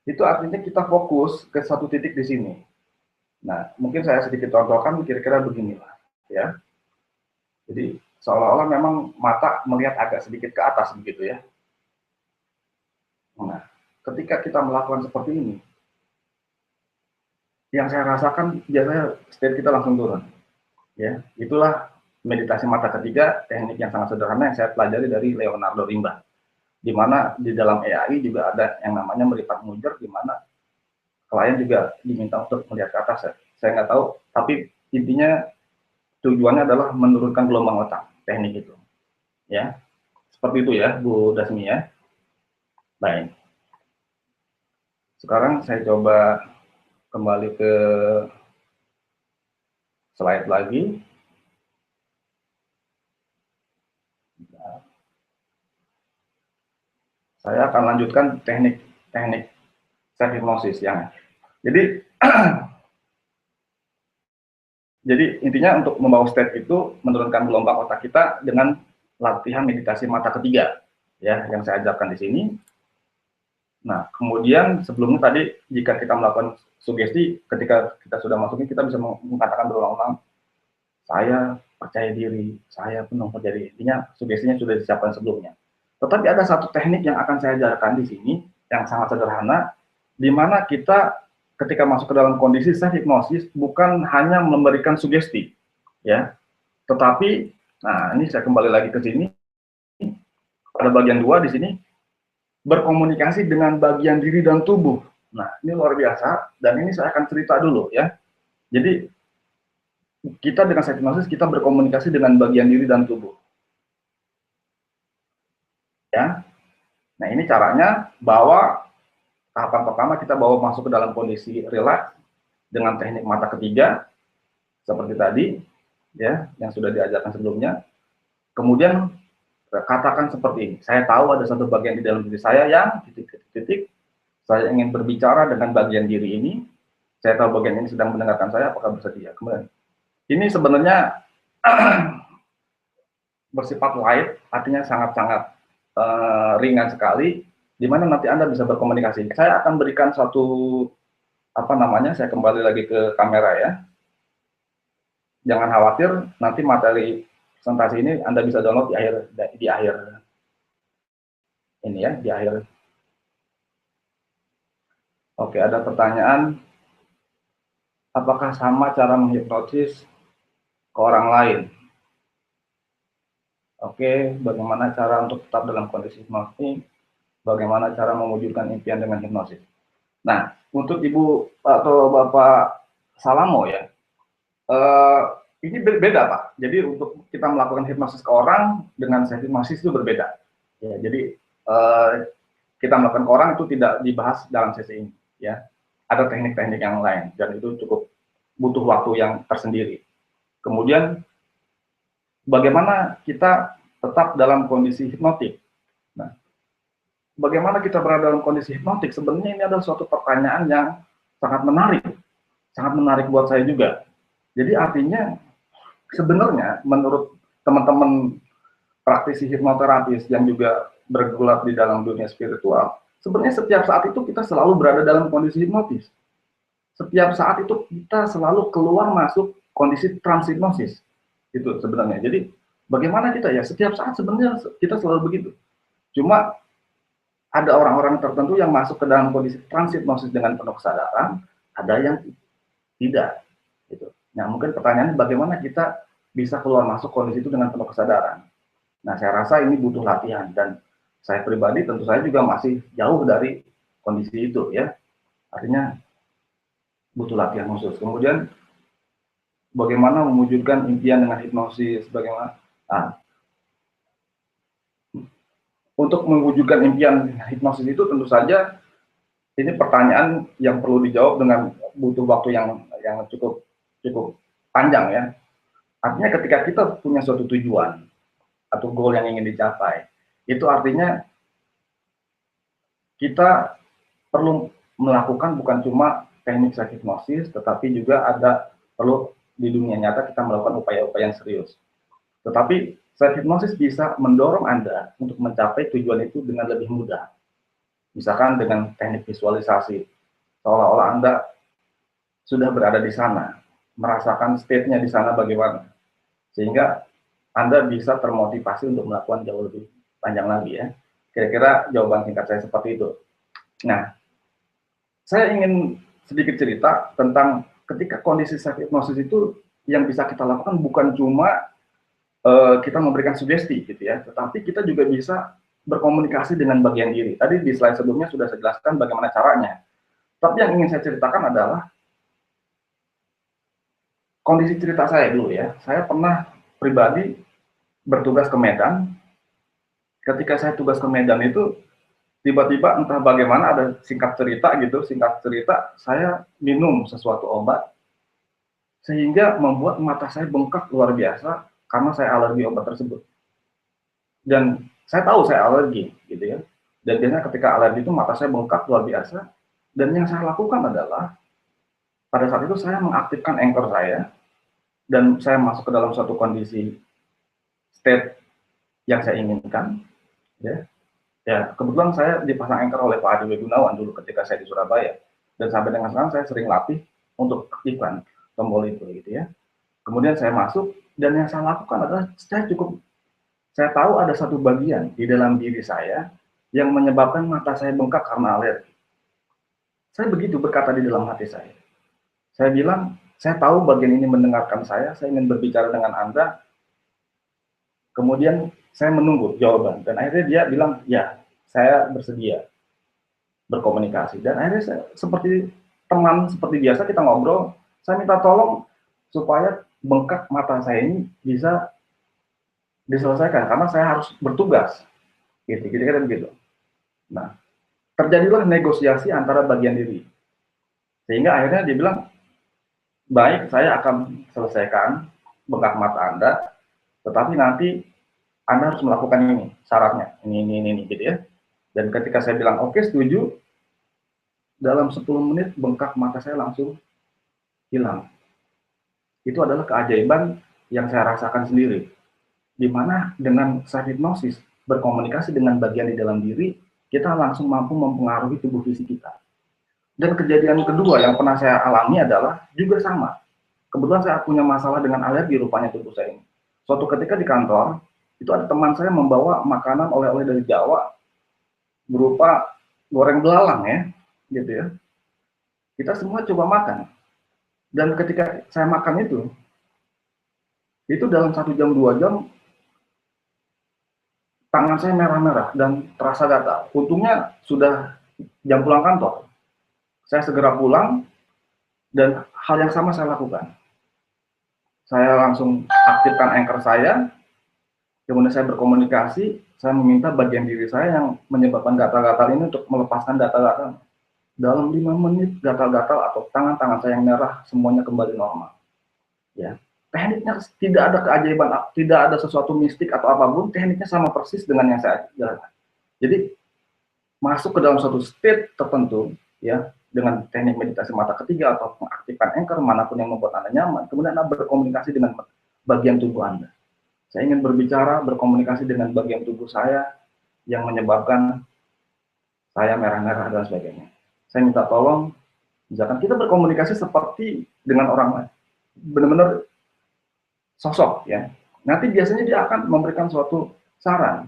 itu artinya kita fokus ke satu titik di sini. Nah, mungkin saya sedikit contohkan kira-kira beginilah ya. Jadi seolah-olah memang mata melihat agak sedikit ke atas begitu ya. Nah, ketika kita melakukan seperti ini, yang saya rasakan biasanya state kita langsung turun. Ya, itulah meditasi mata ketiga, teknik yang sangat sederhana yang saya pelajari dari Leonardo Rimba. Di mana di dalam EAI juga ada yang namanya meripat mujer, di mana klien juga diminta untuk melihat ke atas. Saya nggak tahu, tapi intinya tujuannya adalah menurunkan gelombang otak, teknik itu. Ya, seperti itu ya, Bu Dasmi ya. Baik. Sekarang saya coba kembali ke slide lagi. Saya akan lanjutkan teknik self hipnosis yang jadi intinya untuk membawa state itu menurunkan gelombang otak kita dengan latihan meditasi mata ketiga ya yang saya ajarkan di sini. Nah, kemudian sebelumnya tadi jika kita melakukan sugesti ketika kita sudah masuk ini kita bisa mengatakan berulang-ulang saya percaya diri, saya penuh percaya diri. Intinya sugestinya sudah disiapkan sebelumnya. Tetapi ada satu teknik yang akan saya ajarkan di sini yang sangat sederhana, di mana kita ketika masuk ke dalam kondisi self hipnosis bukan hanya memberikan sugesti, ya, tetapi, nah ini saya kembali lagi ke sini, pada bagian 2 di sini, berkomunikasi dengan bagian diri dan tubuh. Nah ini luar biasa, dan ini saya akan cerita dulu ya. Jadi kita dengan self hipnosis kita berkomunikasi dengan bagian diri dan tubuh. Ya, nah ini caranya bahwa tahapan pertama kita bawa masuk ke dalam kondisi rileks dengan teknik mata ketiga seperti tadi ya yang sudah diajarkan sebelumnya. Kemudian katakan seperti ini, saya tahu ada satu bagian di dalam diri saya yang titik-titik saya ingin berbicara dengan bagian diri ini. Saya tahu bagian ini sedang mendengarkan saya, apakah bersedia? Kemudian ini sebenarnya bersifat light, artinya sangat-sangat ringan sekali, di mana nanti Anda bisa berkomunikasi. Saya akan berikan suatu saya kembali lagi ke kamera ya. Jangan khawatir, nanti materi presentasi ini Anda bisa download di akhir ini ya, di akhir. Oke, ada pertanyaan, apakah sama cara menghipnotis ke orang lain? Oke, bagaimana cara untuk tetap dalam kondisi hipnotis? Bagaimana cara mewujudkan impian dengan hipnosis? Nah, untuk Ibu atau Bapak Salamo ya, ini beda Pak. Jadi untuk kita melakukan hipnosis ke orang dengan self hipnosis itu berbeda. Ya, jadi kita melakukan ke orang itu tidak dibahas dalam sesi ini. Ya, ada teknik-teknik yang lain dan itu cukup butuh waktu yang tersendiri. Kemudian bagaimana kita tetap dalam kondisi hipnotik? Nah, bagaimana kita berada dalam kondisi hipnotik? Sebenarnya ini adalah suatu pertanyaan yang sangat menarik buat saya juga. Jadi artinya sebenarnya menurut teman-teman praktisi hipnoterapis yang juga bergulat di dalam dunia spiritual, sebenarnya setiap saat itu kita selalu berada dalam kondisi hipnotis. Setiap saat itu kita selalu keluar masuk kondisi transhipnosis. Itu sebenarnya. Jadi bagaimana kita ya setiap saat sebenarnya kita selalu begitu. Cuma ada orang-orang tertentu yang masuk ke dalam kondisi transhipnosis dengan penuh kesadaran, ada yang tidak. Gitu. Nah, mungkin pertanyaannya bagaimana kita bisa keluar masuk kondisi itu dengan penuh kesadaran. Nah, saya rasa ini butuh latihan dan saya pribadi tentu saya juga masih jauh dari kondisi itu ya. Artinya butuh latihan khusus. Kemudian bagaimana mewujudkan impian dengan hipnosis, bagaimana. Nah, untuk mewujudkan impian hipnosis itu tentu saja ini pertanyaan yang perlu dijawab dengan butuh waktu yang cukup cukup panjang ya. Artinya ketika kita punya suatu tujuan atau goal yang ingin dicapai, itu artinya kita perlu melakukan bukan cuma teknik self hipnosis, tetapi juga perlu di dunia nyata kita melakukan upaya-upaya yang serius. Tetapi self hipnosis bisa mendorong Anda untuk mencapai tujuan itu dengan lebih mudah. Misalkan dengan teknik visualisasi, seolah-olah Anda sudah berada di sana, merasakan state-nya di sana bagaimana, sehingga Anda bisa termotivasi untuk melakukan jauh lebih panjang lagi ya. Kira-kira jawaban singkat saya seperti itu. Nah, saya ingin sedikit cerita tentang ketika kondisi self hipnosis itu yang bisa kita lakukan bukan cuma kita memberikan sugesti gitu ya, tetapi kita juga bisa berkomunikasi dengan bagian diri. Tadi di slide sebelumnya sudah saya jelaskan bagaimana caranya. Tapi yang ingin saya ceritakan adalah kondisi cerita saya dulu ya. Saya pernah pribadi bertugas ke Medan. Ketika saya tugas ke Medan itu tiba-tiba entah bagaimana ada singkat cerita saya minum sesuatu obat sehingga membuat mata saya bengkak luar biasa karena saya alergi obat tersebut. Dan saya tahu saya alergi gitu ya. Dan biasanya ketika alergi itu mata saya bengkak luar biasa, dan yang saya lakukan adalah pada saat itu saya mengaktifkan anchor saya dan saya masuk ke dalam suatu kondisi state yang saya inginkan ya. Ya, kebetulan saya dipasang anchor oleh Pak Adi Gunawan dulu ketika saya di Surabaya. Dan sampai dengan sekarang saya sering latih untuk aktifkan tombol itu gitu ya. Kemudian saya masuk dan yang saya lakukan adalah saya tahu ada satu bagian di dalam diri saya yang menyebabkan mata saya bengkak karena alergi. Saya begitu berkata di dalam hati saya. Saya bilang, saya tahu bagian ini mendengarkan saya ingin berbicara dengan Anda. Kemudian saya menunggu jawaban dan akhirnya dia bilang, ya, saya bersedia berkomunikasi. Dan akhirnya saya seperti teman, seperti biasa kita ngobrol, saya minta tolong supaya bengkak mata saya ini bisa diselesaikan karena saya harus bertugas. Gitu, kira-kira begitu. Nah, terjadilah negosiasi antara bagian diri. Sehingga akhirnya dia bilang, baik, saya akan selesaikan bengkak mata Anda, tetapi nanti Anda harus melakukan ini, syaratnya, ini, gitu ya. Dan ketika saya bilang, oke, setuju, dalam 10 menit bengkak mata saya langsung hilang. Itu adalah keajaiban yang saya rasakan sendiri. Di mana dengan self hipnosis, berkomunikasi dengan bagian di dalam diri, kita langsung mampu mempengaruhi tubuh fisik kita. Dan kejadian kedua yang pernah saya alami adalah juga sama. Kebetulan saya punya masalah dengan alergi rupanya tubuh saya ini. Suatu ketika di kantor, itu ada teman saya membawa makanan oleh-oleh dari Jawa berupa goreng belalang ya, gitu ya. Kita semua coba makan. Dan ketika saya makan itu dalam 1 jam 2 jam tangan saya merah-merah dan terasa gatal. Untungnya sudah jam pulang kantor. Saya segera pulang dan hal yang sama saya lakukan. Saya langsung aktifkan anchor saya, kemudian saya berkomunikasi, saya meminta bagian diri saya yang menyebabkan gatal-gatal ini untuk melepaskan gatal-gatal. Dalam 5 menit gatal-gatal atau tangan-tangan saya yang merah semuanya kembali normal. Ya, tekniknya tidak ada keajaiban, tidak ada sesuatu mistik atau apapun, tekniknya sama persis dengan yang saya jalankan. Jadi masuk ke dalam suatu state tertentu ya dengan teknik meditasi mata ketiga atau mengaktifkan anchor manapun yang membuat Anda nyaman, kemudian Anda berkomunikasi dengan bagian tubuh Anda. Saya ingin berbicara, berkomunikasi dengan bagian tubuh saya yang menyebabkan saya merah-merah dan sebagainya. Saya minta tolong, misalkan kita berkomunikasi seperti dengan orang lain, benar-benar sosok ya. Nanti biasanya dia akan memberikan suatu saran.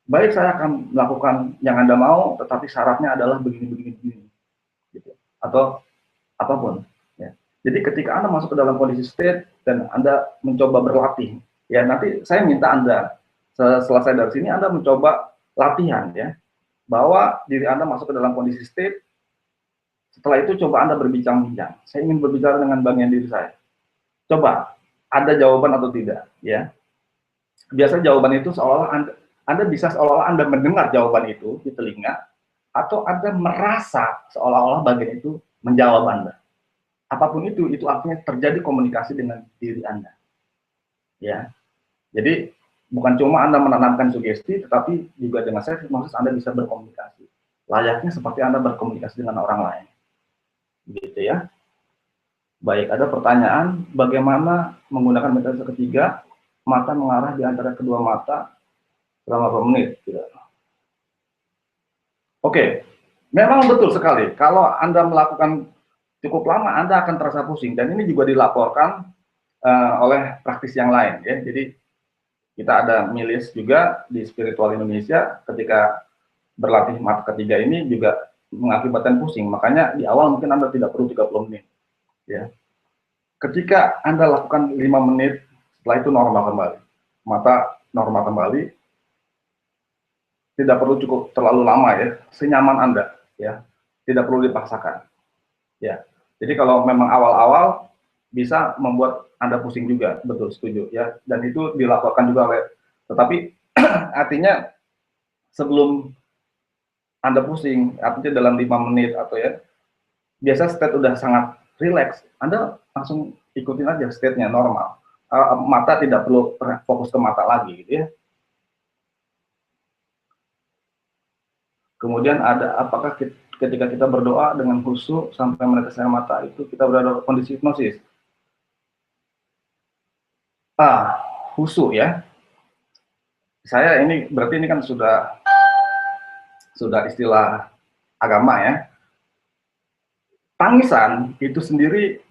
Baik, saya akan melakukan yang Anda mau, tetapi syaratnya adalah begini. Gitu. Atau apapun. Ya. Jadi ketika Anda masuk ke dalam kondisi state dan Anda mencoba berlatih, ya nanti saya minta Anda selesai dari sini Anda mencoba latihan ya, bahwa diri Anda masuk ke dalam kondisi state. Setelah itu coba Anda berbincang-bincang. Saya ingin berbicara dengan bagian diri saya. Coba, ada jawaban atau tidak, ya. Biasa jawaban itu seolah-olah Anda bisa seolah-olah Anda mendengar jawaban itu di telinga, atau Anda merasa seolah-olah bagian itu menjawab Anda. Apapun itu artinya terjadi komunikasi dengan diri Anda. Ya, jadi bukan cuma Anda menanamkan sugesti, tetapi juga dengan self hypnosis Anda bisa berkomunikasi. Layaknya seperti Anda berkomunikasi dengan orang lain. Gitu ya. Baik, ada pertanyaan, bagaimana menggunakan metode ketiga, mata mengarah di antara kedua mata selama berapa menit? Oke, memang betul sekali. Kalau Anda melakukan cukup lama, Anda akan terasa pusing. Dan ini juga dilaporkan oleh praktisi yang lain. Ya. Jadi kita ada milis juga di Spiritual Indonesia ketika berlatih mata ketiga ini juga mengakibatkan pusing. Makanya di awal mungkin Anda tidak perlu 30 menit. Ya. Ketika Anda lakukan 5 menit, setelah itu normal kembali. Mata normal kembali. Tidak perlu cukup terlalu lama ya, senyaman Anda ya. Tidak perlu dipaksakan. Ya. Jadi kalau memang awal-awal bisa membuat Anda pusing juga, betul, setuju ya. Dan itu dilaporkan juga oleh, tetapi artinya sebelum Anda pusing, artinya dalam 5 menit atau ya, biasa state udah sangat relax, Anda langsung ikutin aja state-nya normal. Mata tidak perlu fokus ke mata lagi gitu ya. Kemudian ada apakah ketika kita berdoa dengan khusyuk sampai menetes air mata itu kita berada dalam kondisi hipnosis? Khusyuk ya. Saya ini berarti ini kan sudah istilah agama ya. Tangisan itu sendiri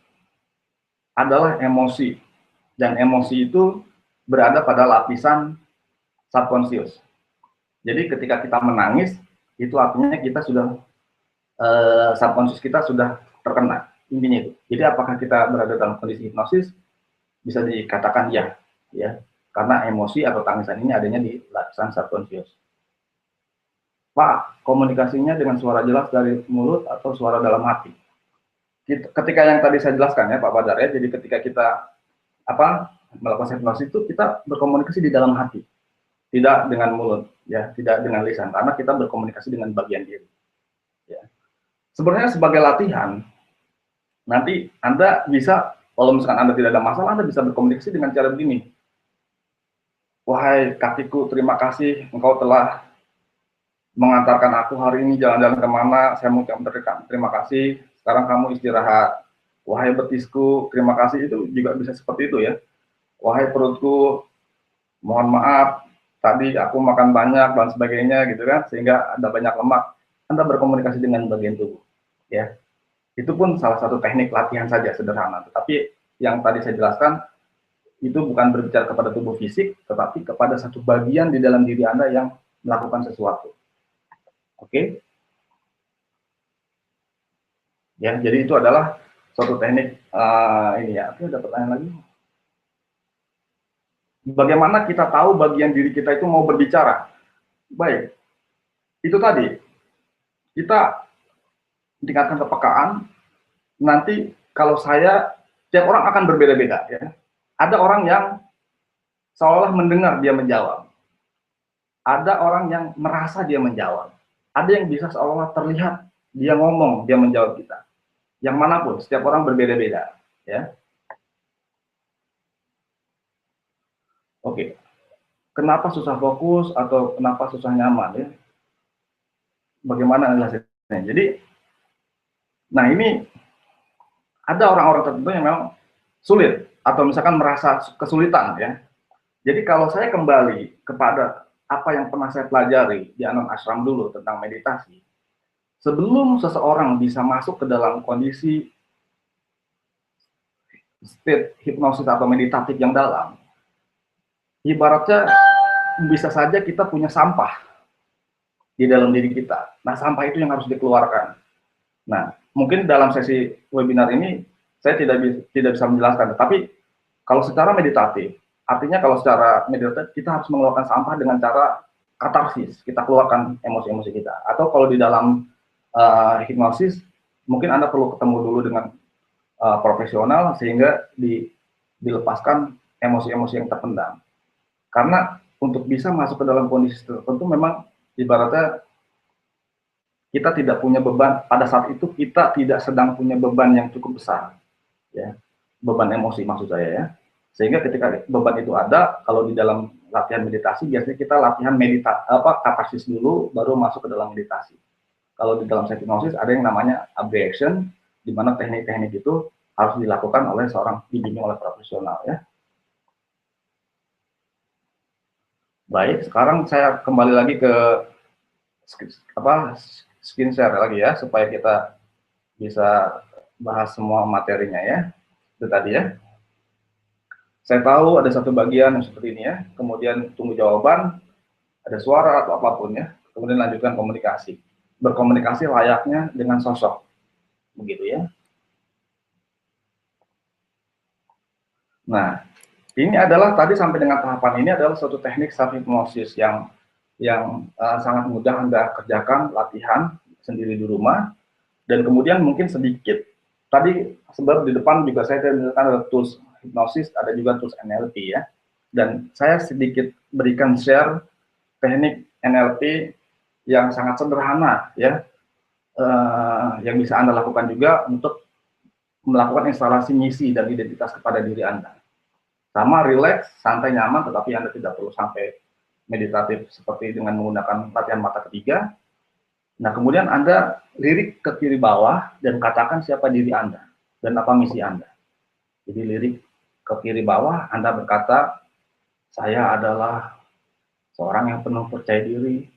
adalah emosi, dan emosi itu berada pada lapisan subconscious. Jadi ketika kita menangis, itu artinya kita sudah subconscious kita sudah terkena, intinya itu. Jadi apakah kita berada dalam kondisi hipnosis? Bisa dikatakan ya, karena emosi atau tangisan ini adanya di lapisan subconscious. Pak, komunikasinya dengan suara jelas dari mulut atau suara dalam hati? Ketika yang tadi saya jelaskan ya Pak Badar ya, jadi ketika kita melakukan hipnosis itu kita berkomunikasi di dalam hati, tidak dengan mulut ya, tidak dengan lisan, karena kita berkomunikasi dengan bagian diri. Ya. Sebenarnya sebagai latihan, nanti Anda bisa, kalau misalkan Anda tidak ada masalah, Anda bisa berkomunikasi dengan cara begini. Wahai kakiku, terima kasih engkau telah mengantarkan aku hari ini jalan-jalan kemana, saya mengucapkan terima kasih, sekarang kamu istirahat. Wahai betisku, terima kasih, itu juga bisa seperti itu ya. Wahai perutku, mohon maaf, tadi aku makan banyak dan sebagainya gitu kan, sehingga ada banyak lemak. Anda berkomunikasi dengan bagian tubuh, ya. Itu pun salah satu teknik latihan saja sederhana. Tetapi yang tadi saya jelaskan itu bukan berbicara kepada tubuh fisik, tetapi kepada satu bagian di dalam diri Anda yang melakukan sesuatu. Oke? Ya, jadi itu adalah suatu teknik ini ya. Oke, ada pertanyaan lagi? Bagaimana kita tahu bagian diri kita itu mau berbicara? Baik, itu tadi kita tingkatkan kepekaan. Nanti kalau saya, tiap orang akan berbeda-beda ya. Ada orang yang seolah mendengar dia menjawab. Ada orang yang merasa dia menjawab. Ada yang bisa seolah terlihat dia ngomong, dia menjawab kita. Yang manapun, setiap orang berbeda-beda ya. Oke. Kenapa susah fokus atau kenapa susah nyaman ya? Bagaimana analisisnya? Jadi, nah ini ada orang-orang tertentu yang memang sulit atau misalkan merasa kesulitan ya. Jadi kalau saya kembali kepada apa yang pernah saya pelajari di Anand Ashram dulu tentang meditasi, sebelum seseorang bisa masuk ke dalam kondisi state hipnosis atau meditatif yang dalam, ibaratnya bisa saja kita punya sampah di dalam diri kita. Nah, sampah itu yang harus dikeluarkan. Nah, mungkin dalam sesi webinar ini saya tidak bisa menjelaskan, tetapi kalau secara meditatif, artinya kalau secara meditatif kita harus mengeluarkan sampah dengan cara katarsis, kita keluarkan emosi-emosi kita. Atau kalau di dalam hipnosis, mungkin Anda perlu ketemu dulu dengan profesional sehingga dilepaskan emosi-emosi yang terpendam. Karena untuk bisa masuk ke dalam kondisi tertentu memang ibaratnya kita tidak punya beban, pada saat itu kita tidak sedang punya beban yang cukup besar, ya, beban emosi maksud saya ya. Sehingga ketika beban itu ada, kalau di dalam latihan meditasi biasanya kita latihan katarsis dulu, baru masuk ke dalam meditasi. Kalau di dalam hipnosis ada yang namanya abreaction, di mana teknik-teknik itu harus dilakukan oleh seorang dibimbing oleh profesional ya. Baik, sekarang saya kembali lagi ke skin share lagi ya, supaya kita bisa bahas semua materinya ya. Itu tadi ya. Saya tahu ada satu bagian yang seperti ini ya, kemudian tunggu jawaban, ada suara atau apapun ya, kemudian lanjutkan komunikasi. Berkomunikasi layaknya dengan sosok, begitu ya. Nah, ini adalah tadi sampai dengan tahapan ini adalah suatu teknik self hypnosis yang sangat mudah Anda kerjakan, latihan sendiri di rumah, dan kemudian mungkin sedikit tadi sebab di depan juga saya tunjukkan ada tools hipnosis, ada juga tools NLP ya, dan saya sedikit berikan share teknik NLP yang sangat sederhana ya, yang bisa Anda lakukan juga untuk melakukan instalasi misi dan identitas kepada diri Anda. Sama rileks, santai, nyaman, tetapi Anda tidak perlu sampai meditatif seperti dengan menggunakan latihan mata ketiga. Nah, kemudian Anda lirik ke kiri bawah dan katakan siapa diri Anda dan apa misi Anda. Jadi lirik ke kiri bawah, Anda berkata, saya adalah seorang yang penuh percaya diri,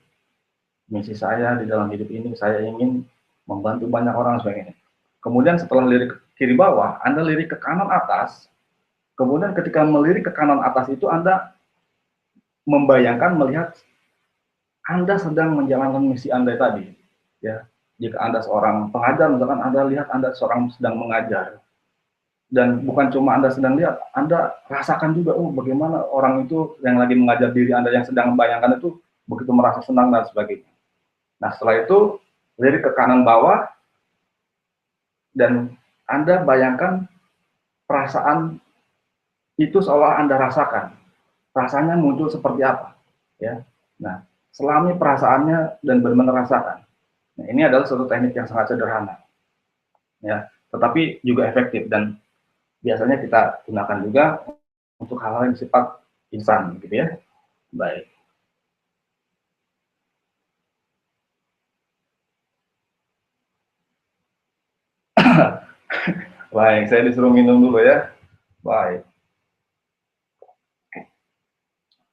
misi saya di dalam hidup ini, saya ingin membantu banyak orang sebagainya. Kemudian setelah lirik ke kiri bawah, Anda lirik ke kanan atas, kemudian ketika melirik ke kanan atas itu Anda membayangkan melihat Anda sedang menjalankan misi Anda tadi. Ya, jika Anda seorang pengajar, misalkan Anda lihat Anda seorang sedang mengajar. Dan bukan cuma Anda sedang lihat, Anda rasakan juga, oh bagaimana orang itu yang lagi mengajar diri Anda yang sedang membayangkan itu begitu merasa senang dan sebagainya. Nah, setelah itu lirik ke kanan bawah dan Anda bayangkan perasaan itu seolah Anda rasakan. Rasanya muncul seperti apa, ya. Nah, selami perasaannya dan benar-benar rasakan. Nah, ini adalah suatu teknik yang sangat sederhana, ya, tetapi juga efektif dan biasanya kita gunakan juga untuk hal-hal yang sifat instan, gitu ya. Baik. Baik, saya disuruh minum dulu ya. Baik.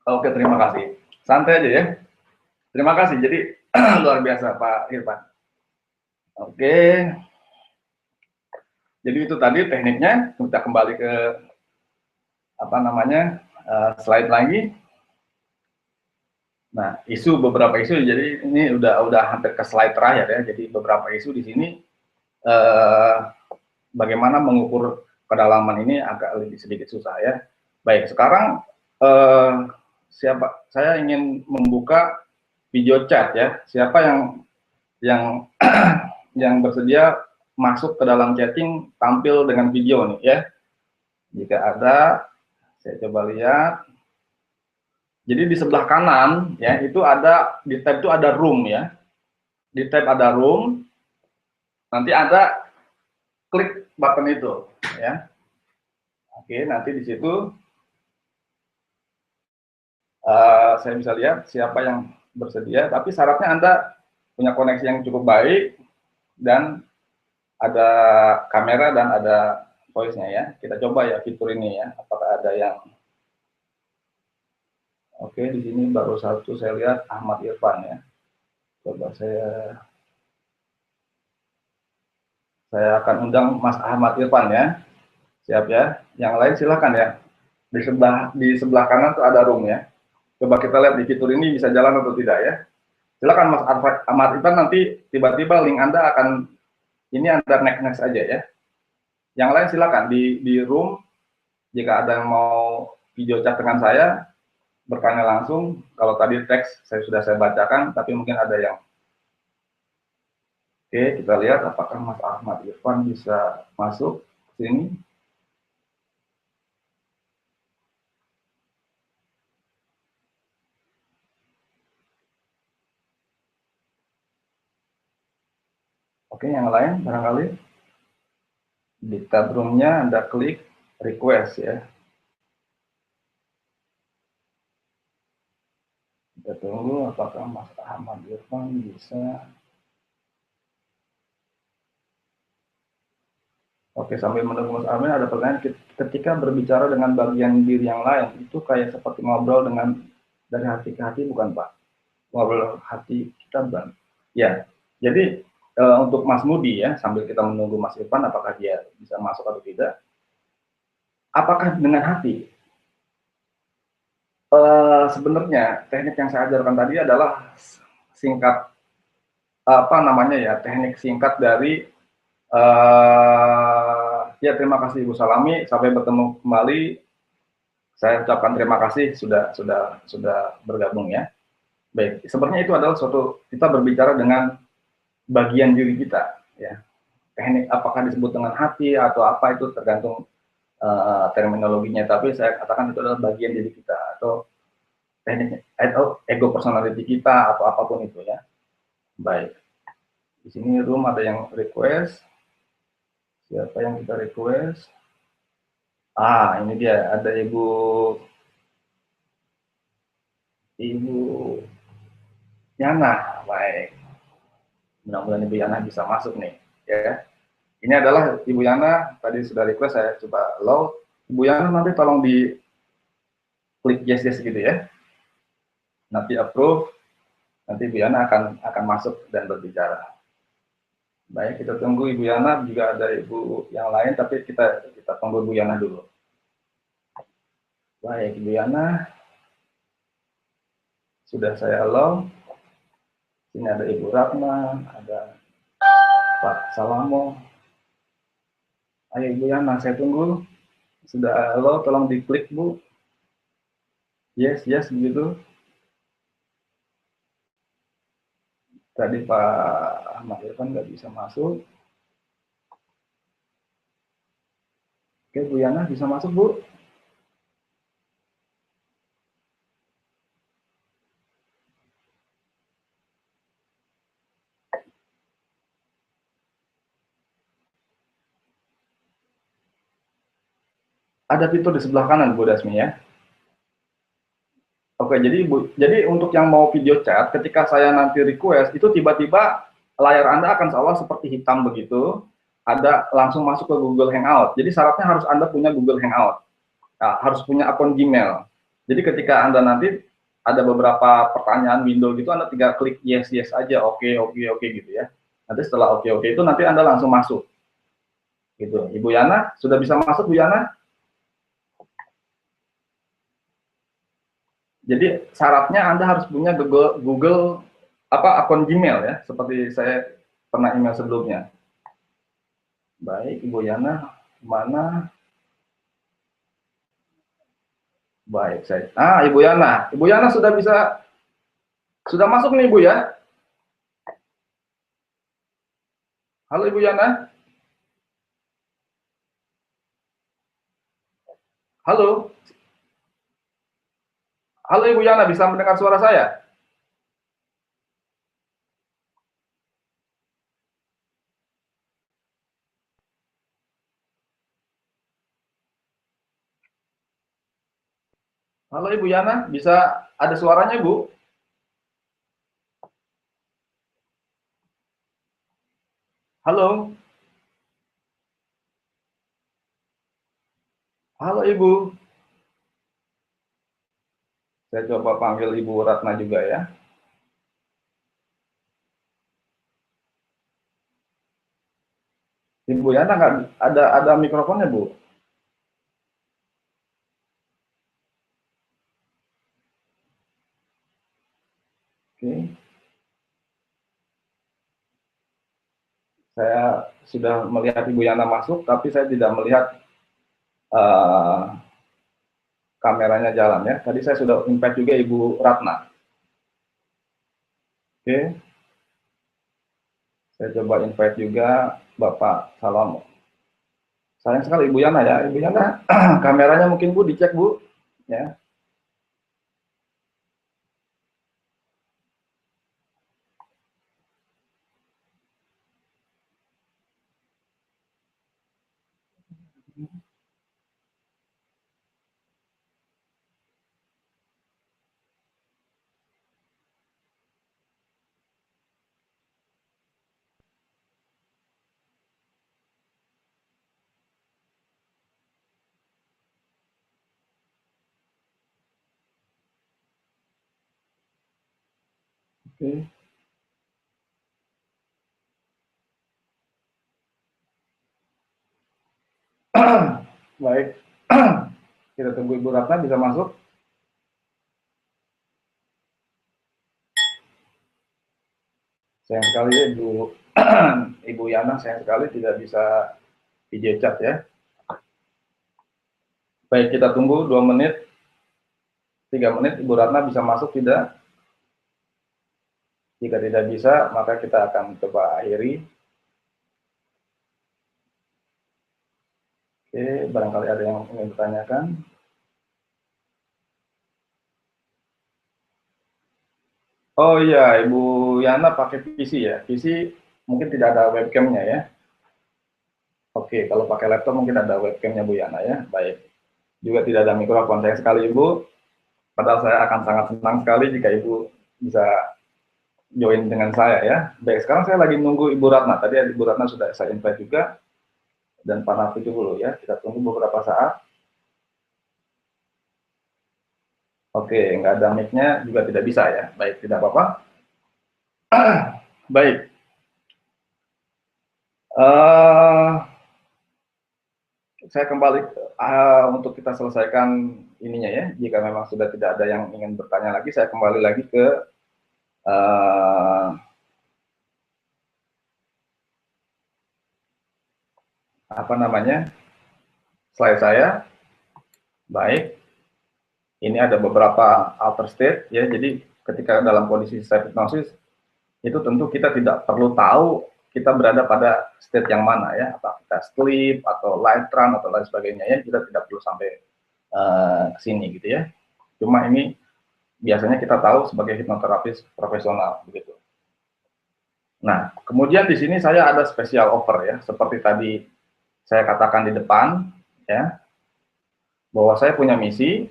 Oke, terima kasih. Santai aja ya. Terima kasih. Jadi luar biasa Pak Irfan. Oke. Jadi itu tadi tekniknya. Kita kembali ke apa namanya slide lagi. Nah, beberapa isu. Jadi ini udah hampir ke slide terakhir ya. Jadi beberapa isu di sini bagaimana mengukur kedalaman ini agak lebih sedikit susah ya. Baik, sekarang saya ingin membuka video chat ya. Siapa yang yang bersedia masuk ke dalam chatting tampil dengan video nih ya. Jika ada, saya coba lihat. Jadi di sebelah kanan ya itu ada di tab itu ada room ya. Di tab ada room. Nanti ada klik button itu ya. Oke, nanti di situ saya bisa lihat siapa yang bersedia. Tapi syaratnya Anda punya koneksi yang cukup baik dan ada kamera dan ada voice-nya ya. Kita coba ya fitur ini ya. Apakah ada yang oke, di sini baru satu saya lihat Ahmad Irfan ya. Coba saya akan undang Mas Ahmad Irfan ya. Siap ya. Yang lain silakan ya. Di sebelah kanan tuh ada room ya. Coba kita lihat di fitur ini bisa jalan atau tidak ya. Silakan Mas Ahmad Irfan, nanti tiba-tiba link Anda akan ini Anda next aja ya. Yang lain silakan di room, jika ada yang mau video chat dengan saya bertanya langsung. Kalau tadi teks sudah saya bacakan, tapi mungkin ada yang oke, kita lihat apakah Mas Ahmad Irfan bisa masuk ke sini. Oke, yang lain barangkali di tab room-nya Anda klik request ya. Kita tunggu apakah Mas Ahmad Irfan bisa. Oke, sambil menunggu Mas Ahmad, ada pertanyaan, ketika berbicara dengan bagian diri yang lain, itu kayak seperti ngobrol dengan dari hati ke hati, bukan Pak? Ngobrol hati kita, bukan? Ya, jadi untuk Mas Mudi ya, sambil kita menunggu Mas Irfan, apakah dia bisa masuk atau tidak, apakah dengan hati? Sebenarnya teknik yang saya ajarkan tadi adalah singkat, apa namanya ya, teknik singkat dari ya terima kasih Ibu Salami, sampai bertemu kembali. Saya ucapkan terima kasih sudah bergabung ya. Baik, sebenarnya itu adalah suatu, kita berbicara dengan bagian diri kita ya. Teknik apakah disebut dengan hati atau apa itu tergantung terminologinya, tapi saya katakan itu adalah bagian diri kita atau teknik atau ego personality kita atau apapun itu ya. Baik, di sini room ada yang request. Siapa yang kita request? Ini dia, ada Ibu Yana. Baik, mudah-mudahan Ibu Yana bisa masuk nih ya. Ini adalah Ibu Yana, tadi sudah request, saya coba allow. Ibu Yana nanti tolong di klik yes gitu ya. Nanti approve, nanti Ibu Yana akan masuk dan berbicara. Baik, kita tunggu Ibu Yana, juga ada Ibu yang lain, tapi kita tunggu Ibu Yana dulu. Baik, Ibu Yana, sudah saya allow. Sini ada Ibu Ratna, ada Pak Salamo. Ayo Ibu Yana, saya tunggu. Sudah allow, tolong diklik Bu. Yes, begitu. Tadi Pak Ahmad Irfan nggak bisa masuk. Oke, Bu Yana bisa masuk, Bu. Ada fitur di sebelah kanan, Bu Dasmi ya. Oke, jadi untuk yang mau video chat, ketika saya nanti request, itu tiba-tiba layar Anda akan seolah seperti hitam begitu, ada langsung masuk ke Google Hangout. Jadi syaratnya harus Anda punya Google Hangout. Nah, harus punya akun Gmail. Jadi ketika Anda nanti ada beberapa pertanyaan window gitu, Anda tinggal klik yes aja, oke gitu ya. Nanti setelah oke itu nanti Anda langsung masuk. Gitu. Ibu Yana, sudah bisa masuk Bu Yana? Jadi syaratnya Anda harus punya Google akun Gmail ya, seperti saya pernah email sebelumnya. Baik, Ibu Yana, mana? Baik, Ibu Yana sudah masuk nih Ibu ya. Halo Ibu Yana. Halo. Halo Ibu Yana, bisa mendengar suara saya? Halo Ibu Yana, bisa ada suaranya Bu? Halo. Halo Ibu. Saya coba panggil Ibu Ratna juga ya. Ibu Yana nggak ada mikrofonnya Bu? Oke. Saya sudah melihat Ibu Yana masuk, tapi saya tidak melihat kameranya jalan ya. Tadi saya sudah invite juga Ibu Ratna. Oke. Saya coba invite juga Bapak Salomo. Sayang sekali Ibu Yana ya. Ibu Yana, kameranya mungkin Bu dicek Bu. Ya. Oke. Baik. Kita tunggu Ibu Ratna bisa masuk. Sayang sekali ya, Ibu Ibu Yana, sayang sekali tidak bisa video chat ya. Baik, kita tunggu 2 menit, 3 menit, Ibu Ratna bisa masuk tidak? Jika tidak bisa, maka kita akan coba akhiri. Oke, barangkali ada yang ingin ditanyakan. Oh iya, Ibu Yana pakai PC ya? PC mungkin tidak ada webcamnya ya? Oke, kalau pakai laptop mungkin ada webcamnya Bu Yana ya. Baik. Juga tidak ada mikrofon. Sayang sekali Ibu. Padahal saya akan sangat senang sekali jika Ibu bisa join dengan saya ya. Baik, sekarang saya lagi nunggu Ibu Ratna. Tadi Ibu Ratna sudah saya invite juga. Dan Pak Nafi dulu ya. Kita tunggu beberapa saat. Oke, nggak ada mic-nya juga tidak bisa ya. Baik, tidak apa-apa. Baik. Saya kembali untuk kita selesaikan ininya ya. Jika memang sudah tidak ada yang ingin bertanya lagi, saya kembali lagi ke apa namanya, slide saya. Baik, ini ada beberapa alter state ya. Jadi ketika dalam kondisi sleep hypnosis itu tentu kita tidak perlu tahu kita berada pada state yang mana ya, apakah kita sleep atau light trance atau lain sebagainya ya. Kita tidak perlu sampai ke sini gitu ya. Cuma ini biasanya kita tahu sebagai hipnoterapis profesional begitu. Nah, kemudian di sini saya ada special offer ya, seperti tadi saya katakan di depan ya, bahwa saya punya misi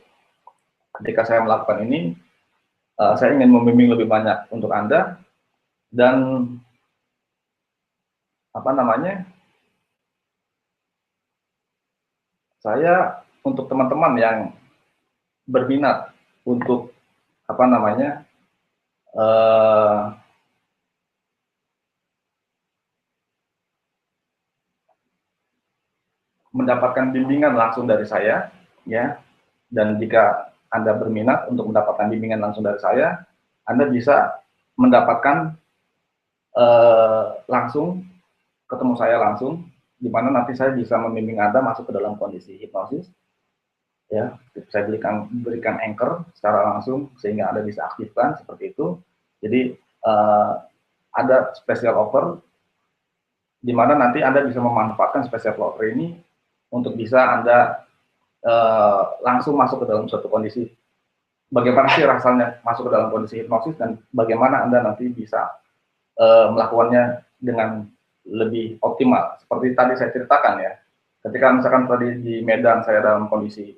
ketika saya melakukan ini, saya ingin membimbing lebih banyak untuk Anda dan apa namanya, saya untuk teman-teman yang berminat untuk apa namanya, mendapatkan bimbingan langsung dari saya ya, dan jika Anda berminat untuk mendapatkan bimbingan langsung dari saya, Anda bisa mendapatkan langsung ketemu saya langsung, di mana nanti saya bisa membimbing Anda masuk ke dalam kondisi hipnosis ya. Saya berikan anchor secara langsung sehingga Anda bisa aktifkan seperti itu. Jadi ada special offer di mana nanti Anda bisa memanfaatkan special offer ini untuk bisa Anda langsung masuk ke dalam suatu kondisi. Bagaimana sih rasanya masuk ke dalam kondisi hipnosis dan bagaimana Anda nanti bisa melakukannya dengan lebih optimal. Seperti tadi saya ceritakan ya, ketika misalkan tadi di Medan saya dalam kondisi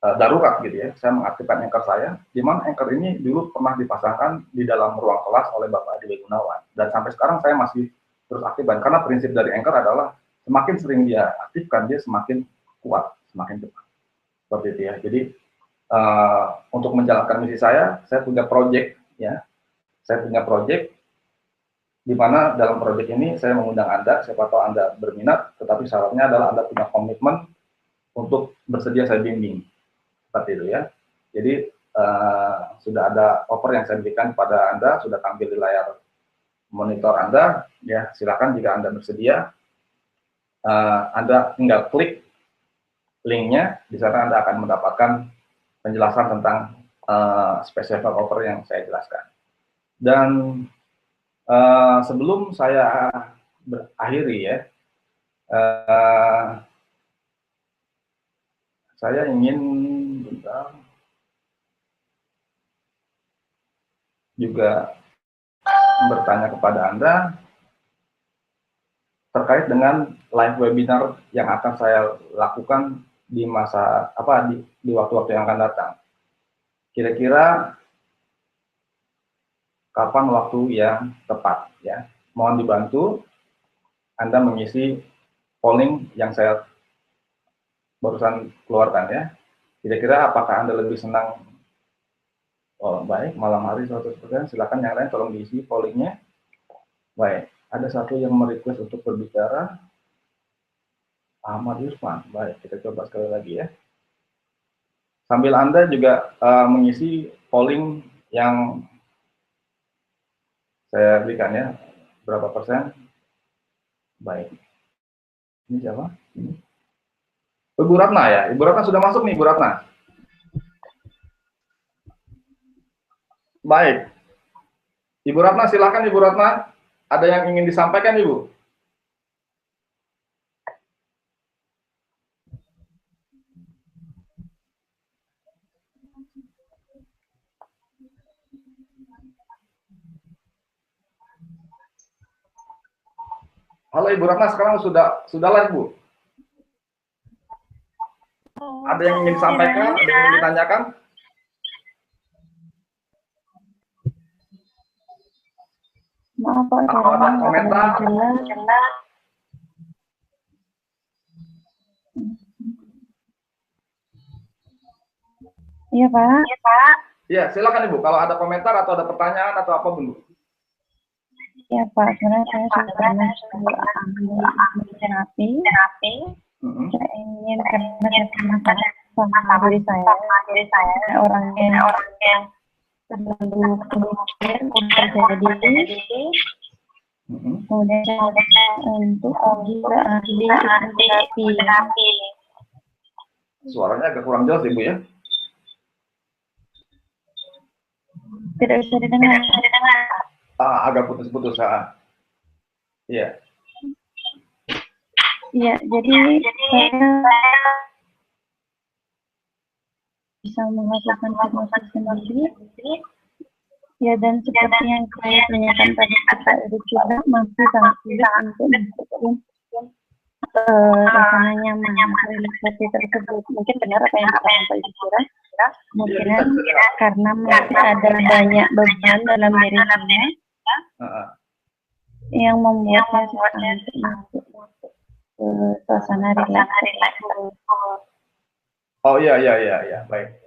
darurat gitu ya, saya mengaktifkan anchor saya, di mana anchor ini dulu pernah dipasangkan di dalam ruang kelas oleh Bapak Adi Gunawan, dan sampai sekarang saya masih terus aktifkan, karena prinsip dari anchor adalah semakin sering dia aktifkan, dia semakin kuat, semakin cepat. Seperti itu ya. Jadi untuk menjalankan misi saya punya project ya, saya punya project di mana dalam proyek ini saya mengundang Anda, siapa tahu Anda berminat, tetapi syaratnya adalah Anda punya komitmen untuk bersedia saya bimbing. Seperti itu ya. Jadi sudah ada offer yang saya berikan kepada Anda, sudah tampil di layar monitor Anda, ya silakan jika Anda bersedia, Anda tinggal klik linknya, di sana Anda akan mendapatkan penjelasan tentang special offer yang saya jelaskan. Dan sebelum saya berakhiri ya, saya ingin juga bertanya kepada Anda terkait dengan live webinar yang akan saya lakukan di masa di waktu-waktu yang akan datang. Kira-kira kapan waktu yang tepat ya? Mohon dibantu Anda mengisi polling yang saya barusan keluarkan ya. Kira-kira apakah Anda lebih senang Oh, baik, malam hari 100%. Silakan yang lain tolong diisi pollingnya. Baik, ada satu yang merequest untuk berbicara. Ahmad Yusman. Baik, kita coba sekali lagi ya. Sambil Anda juga mengisi polling yang saya berikan ya, berapa persen. Baik. Ini siapa? Ini. Ibu Ratna ya? Ibu Ratna sudah masuk nih, Ibu Ratna. Baik. Ibu Ratna, silakan Ibu Ratna. Ada yang ingin disampaikan, Ibu? Halo Ibu Ratna, sekarang sudah live, Bu? Ada yang ingin disampaikan? Ada yang ingin ditanyakan? Maaf Pak, atau ada komentar? Iya Pak. Iya, silakan Ibu. Kalau ada komentar atau ada pertanyaan atau apa Bu? Iya Pak, sebenarnya saya sudah pernah ambil terapi. Saya ingin karena saya pernah sama diri saya, orang yang terlalu berpikir terjadi. Kemudian untuk pergi ke ahli terapi. Suaranya agak kurang jelas Ibu ya? Tidak bisa didengar. Agak putus-putus. Iya. Iya, jadi saya bisa melakukan hipnosis sendiri. Ya, dan seperti yang saya tanyakan tadi Pak Erik juga masih sangat sulit untuk mendapatkan rasanya nyaman relaksasi tersebut. Mungkin benar apa yang dikatakan Pak Erik kira. Kemungkinan karena masih ada banyak beban dalam diri saya yang membuat saya susah untuk suasana rileks. Oh iya, baik.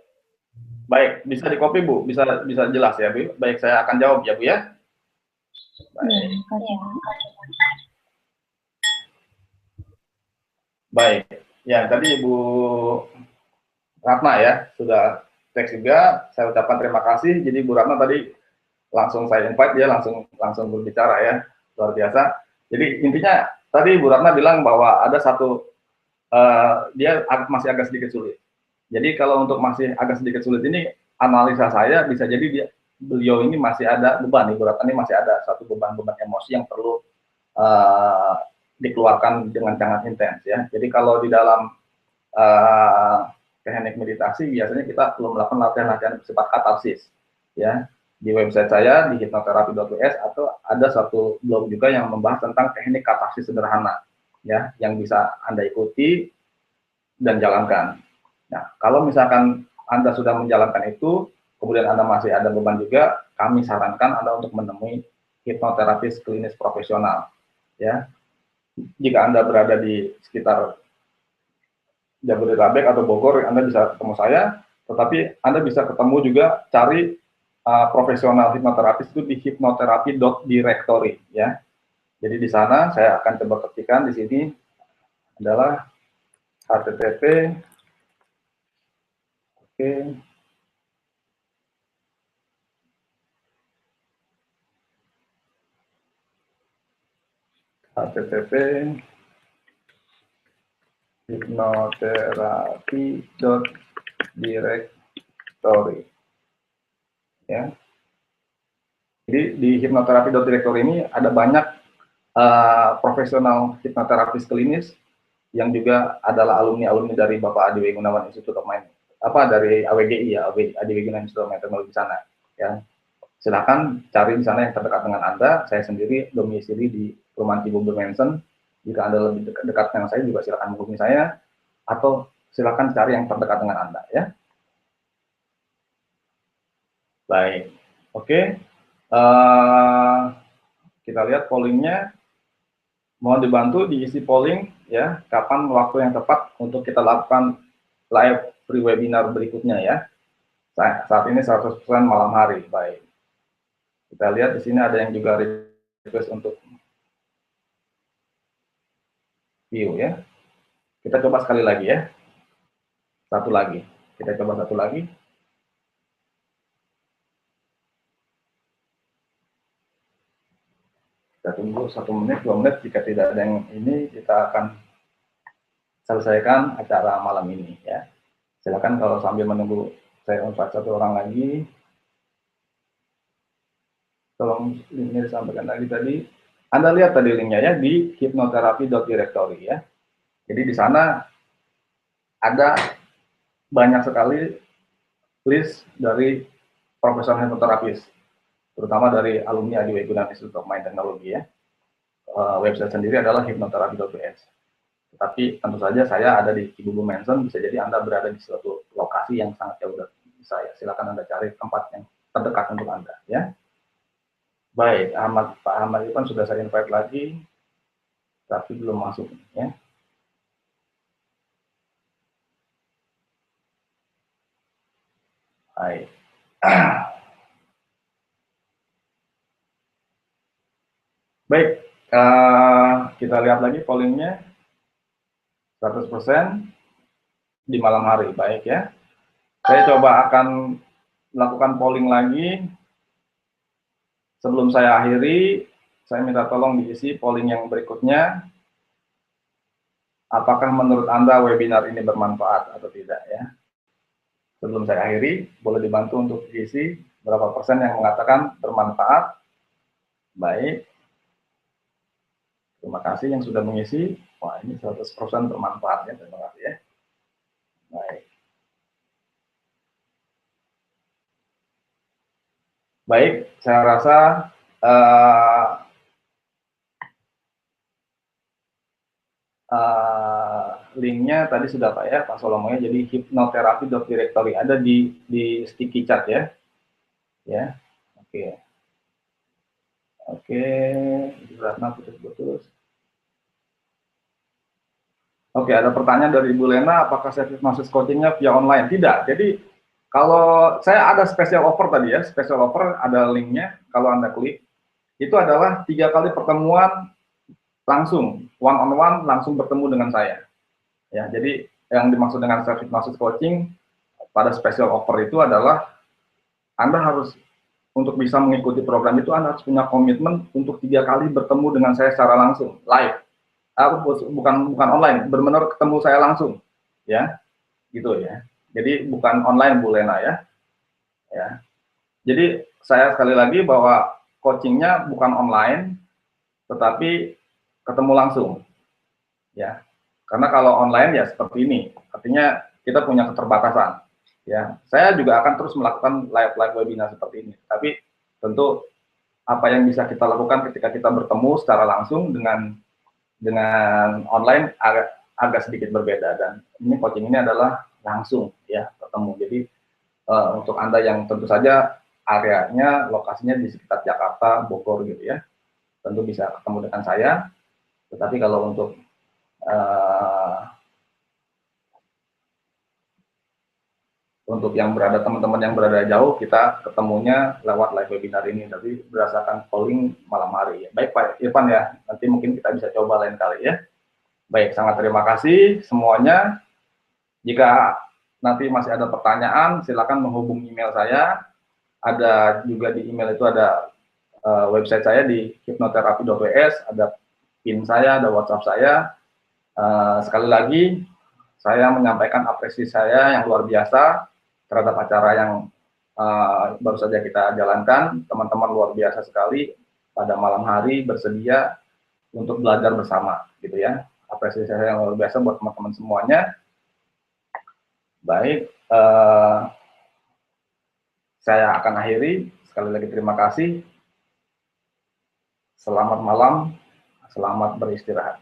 Baik, bisa dikopi Bu, bisa jelas ya Bu. Baik, saya akan jawab ya Bu ya. Baik. Baik, ya tadi Ibu Ratna ya sudah teks juga. Saya ucapkan terima kasih. Jadi Bu Ratna tadi langsung saya invite dia langsung berbicara ya, luar biasa. Jadi intinya tadi Bu Ratna bilang bahwa ada satu dia masih agak sedikit sulit. Jadi kalau untuk masih agak sedikit sulit ini, analisa saya bisa jadi beliau ini masih ada beban, Ibu Ratna ini masih ada satu beban-beban emosi yang perlu dikeluarkan dengan sangat intens ya. Jadi kalau di dalam teknik meditasi biasanya kita perlu melakukan latihan-latihan bersifat katarsis ya. Di website saya di hipnoterapi.us atau ada satu blog juga yang membahas tentang teknik katarsis sederhana ya, yang bisa Anda ikuti dan jalankan. Nah, kalau misalkan Anda sudah menjalankan itu, kemudian Anda masih ada beban juga, kami sarankan Anda untuk menemui hipnoterapis klinis profesional ya. Jika Anda berada di sekitar Jabodetabek atau Bogor, Anda bisa ketemu saya, tetapi Anda bisa ketemu juga cari profesional hipnoterapis itu di hipnoterapi.directory ya. Jadi di sana saya akan coba ketikkan di sini adalah http http hipnoterapi.directory ya. Jadi di hipnoterapi.directory ini ada banyak profesional hipnoterapis klinis yang juga adalah alumni dari Bapak Adi Gunawan Institute of Mind, dari AWGI ya, Adi Gunawan Institute of Mind di sana ya. Silakan cari di sana yang terdekat dengan Anda. Saya sendiri domisili di Perumahan Cibubur Mansion. Jika Anda lebih dekat dengan saya juga silakan menghubungi saya, atau silakan cari yang terdekat dengan Anda ya. Baik, oke. Kita lihat pollingnya. Mohon dibantu diisi polling ya, kapan waktu yang tepat untuk kita lakukan live free webinar berikutnya ya. Saat ini 100% malam hari. Baik. Kita lihat di sini ada yang juga request untuk view ya. Kita coba sekali lagi ya. Satu lagi. Kita coba satu lagi. Kita tunggu 1 menit, 2 menit. Jika tidak ada yang ini, kita akan selesaikan acara malam ini ya. Silakan kalau sambil menunggu saya invite satu orang lagi. Tolong linknya disampaikan lagi tadi. Anda lihat tadi linknya ya di hypnotherapy.directory ya. Jadi di sana ada banyak sekali list dari profesional hipnoterapis, terutama dari alumni Adi Gunawan Institute of Mind Technology ya. Website sendiri adalah hypnotherapy.us. Tetapi tentu saja saya ada di Cibubur Mansion, bisa jadi Anda berada di suatu lokasi yang sangat jauh dari saya. Silakan Anda cari tempat yang terdekat untuk Anda ya. Baik, Pak Ahmad Irfan sudah saya invite lagi, tapi belum masuk ya. Baik. Baik, kita lihat lagi pollingnya 100% di malam hari, baik ya. Saya coba akan melakukan polling lagi. Sebelum saya akhiri, saya minta tolong diisi polling yang berikutnya. Apakah menurut Anda webinar ini bermanfaat atau tidak ya? Sebelum saya akhiri, boleh dibantu untuk diisi berapa persen yang mengatakan bermanfaat. Baik. Terima kasih yang sudah mengisi. Wah, ini 100% bermanfaat ya. Terima kasih ya. Baik. Baik, saya rasa linknya tadi sudah Pak ya, Pak Solomo ya. Jadi hypnotherapy.directory ada di sticky chat ya. Ya. Oke. Oke, Ratna putus-putus. Oke, ada pertanyaan dari Ibu Lena, apakah saya masuk coachingnya via online? Tidak. Jadi kalau saya ada special offer tadi ya, special offer ada linknya. Kalau Anda klik, itu adalah 3 kali pertemuan langsung, one on one, langsung bertemu dengan saya. Ya, jadi yang dimaksud dengan service maksud coaching pada special offer itu adalah Anda harus untuk bisa mengikuti program itu Anda harus punya komitmen untuk 3 kali bertemu dengan saya secara langsung, live. Bukan online, benar-benar ketemu saya langsung, ya, gitu ya. Jadi bukan online Bu Lena ya. Jadi saya sekali lagi bahwa coachingnya bukan online, tetapi ketemu langsung, ya. Karena kalau online ya seperti ini, artinya kita punya keterbatasan, ya. Saya juga akan terus melakukan live webinar seperti ini, tapi tentu apa yang bisa kita lakukan ketika kita bertemu secara langsung dengan online agak sedikit berbeda, dan ini coaching ini adalah langsung ya ketemu. Jadi untuk Anda yang tentu saja areanya lokasinya di sekitar Jakarta, Bogor gitu ya, tentu bisa ketemu dengan saya. Tetapi kalau untuk yang berada teman-teman yang berada jauh, kita ketemunya lewat live webinar ini, tapi berdasarkan polling malam hari ya. Baik Pak Irfan ya, nanti mungkin kita bisa coba lain kali ya. Baik, sangat terima kasih semuanya. Jika nanti masih ada pertanyaan, silakan menghubungi email saya. Ada juga di email itu ada website saya di hypnotherapy.us, ada PIN saya, ada WhatsApp saya. Sekali lagi, saya menyampaikan apresiasi saya yang luar biasa terhadap acara yang baru saja kita jalankan. Teman-teman luar biasa sekali pada malam hari bersedia untuk belajar bersama, gitu ya. Apresiasi saya yang luar biasa buat teman-teman semuanya. Baik, saya akan akhiri. Sekali lagi terima kasih. Selamat malam, selamat beristirahat.